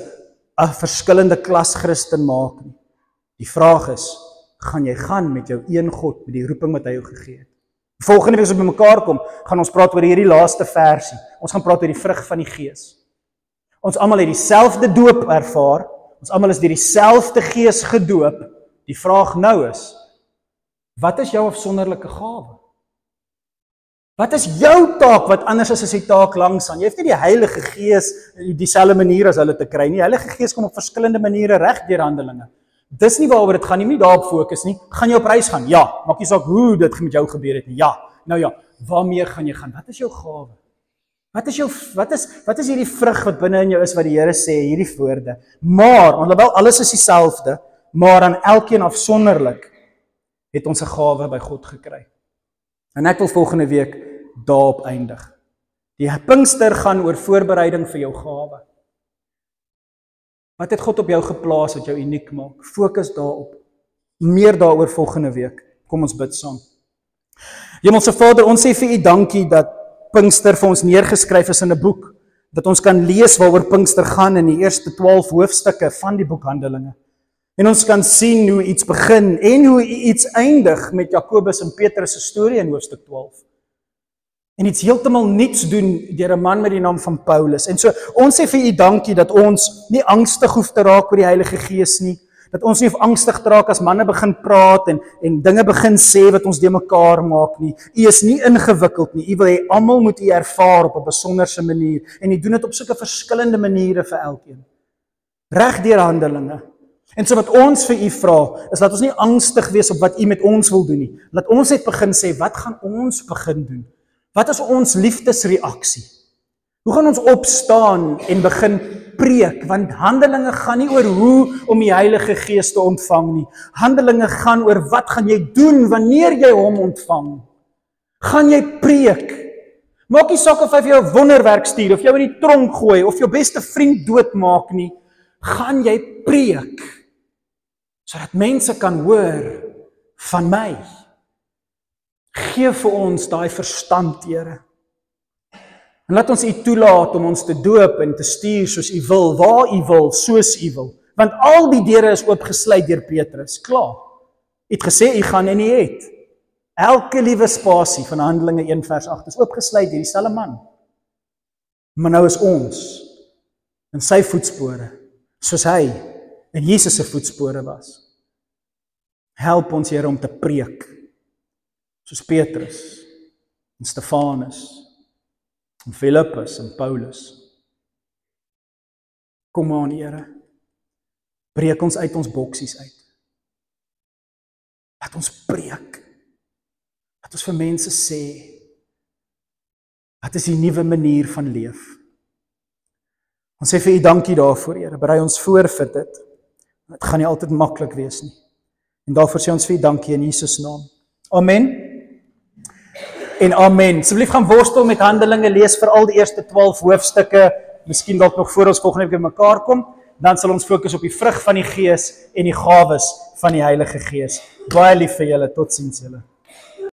'n verskillende klas Christen maak nie. Die vraag is, gaan jy gaan met jou een God, met die roeping wat hy jou gegee het? Volgende week as ons by mekaar kom, gaan ons praat oor hierdie laaste versie. Ons gaan praat oor die vrug van die Gees. Ons almal het dieselfde doop ervaar, ons almal is deur dieselfde Gees gedoop. Die vraag nou is, wat is jou afsonderlike gawe? Wat is jou taak wat anders is as die taak langs aan? Jy het nie die Heilige Gees dieselfde manier as hulle te kry nie. Die Heilige Gees kom op verskillende maniere reg deur Handelinge. Dis nie waaroor dit gaan nie, daarop fokus nie. Gaan jy op reis gaan? Ja. Maak nie saak hoe dit met jou gebeur het nie. Ja. Nou ja, waarmee gaan jy gaan? Wat is jou gawe? Wat is hierdie vrug wat binne in jou is wat die Here sê, hierdie woorde? Maar, alhoewel alles is dieselfde, maar aan elkeen afsonderlik het ons 'n gawe by God gekry. En ek wil volgende week daarop eindig. Die Pinkster gaan oor voorbereiding vir jou gawe. Wat het God op jou geplaas wat jou uniek maak? Fokus daarop. Meer daaroor volgende week. Kom ons bid saam. Hemelse Vader, ons sê vir U dankie dat Pinkster vir ons neergeskryf is in 'n boek, dat ons kan lees waaroor Pinkster gaan in die eerste 12 hoofstukke van die boek Handelinge. En ons kan sien hoe iets begin en hoe iets eindig met Jakobus en Petrus se storie in hoofstuk 12. En iets heeltemal niets doen deur 'n man met die naam van Paulus. En so, ons sê vir U dankie dat ons nie angstig hoef te raak oor die Heilige Gees nie, dat ons nie hoef angstig te raak as manne begin praat en dinge begin sê wat ons de mekaar maak nie. U is nie ingewikkeld nie, U wil hê almal moet U ervaar op 'n besonderse manier, en U doen dit op sulke verskillende maniere vir elkeen. Reg deur Handelinge. En so wat ons vir U vra, is dat ons nie angstig wees op wat U met ons wil doen nie. Laat ons net begin sê, wat gaan ons begin doen? Wat is ons liefdesreaksie? Hoe gaan ons opstaan en begin preek? Want Handelinge gaan nie oor hoe om die Heilige Gees te ontvang nie. Handelinge gaan oor wat gaan jy doen wanneer jy hom ontvang? Gaan jy preek? Maak nie saak of hy vir jou 'n wonderwerk stuur, of jou in die tronk gooi, of jou beste vriend doodmaak nie. Gaan jy preek? Sodat mense kan hoor van my. Geef vir ons daai verstand, Here. En laat ons U toelaat om ons te doop en te stuur soos U wil, waar U wil, soos U wil. Want al die deure is oopgesluit deur Petrus. Klaar. U het gesê U gaan en U het. Elke liewe spasie van Handelinge 1 vers 8 is oopgesluit deur dieselfde man. Maar nou is ons in sy voetspore, soos hy in Jesus se voetspore was. Help ons, Here, om te preek, soos Petrus en Stefanus en Filippus en Paulus. Kom aan, Here, breek ons uit ons boksies uit. Laat ons preek. Laat ons vir mense sê, wat is die nuwe manier van leef? Ons sê vir U dankie daarvoor, Here. Berei ons voor vir dit. Dit gaan nie altyd maklik wees nie. En daarvoor sê ons vir U dankie in Jesus naam. Amen. En amen. Asseblief gaan worstel met Handelinge, lees vir al die eerste 12 hoofstukke, miskien dalk nog voor ons volgende week mekaar kom, dan sal ons fokus op die vrug van die Gees en die gawes van die Heilige Gees. Baie lief vir julle, totsiens julle.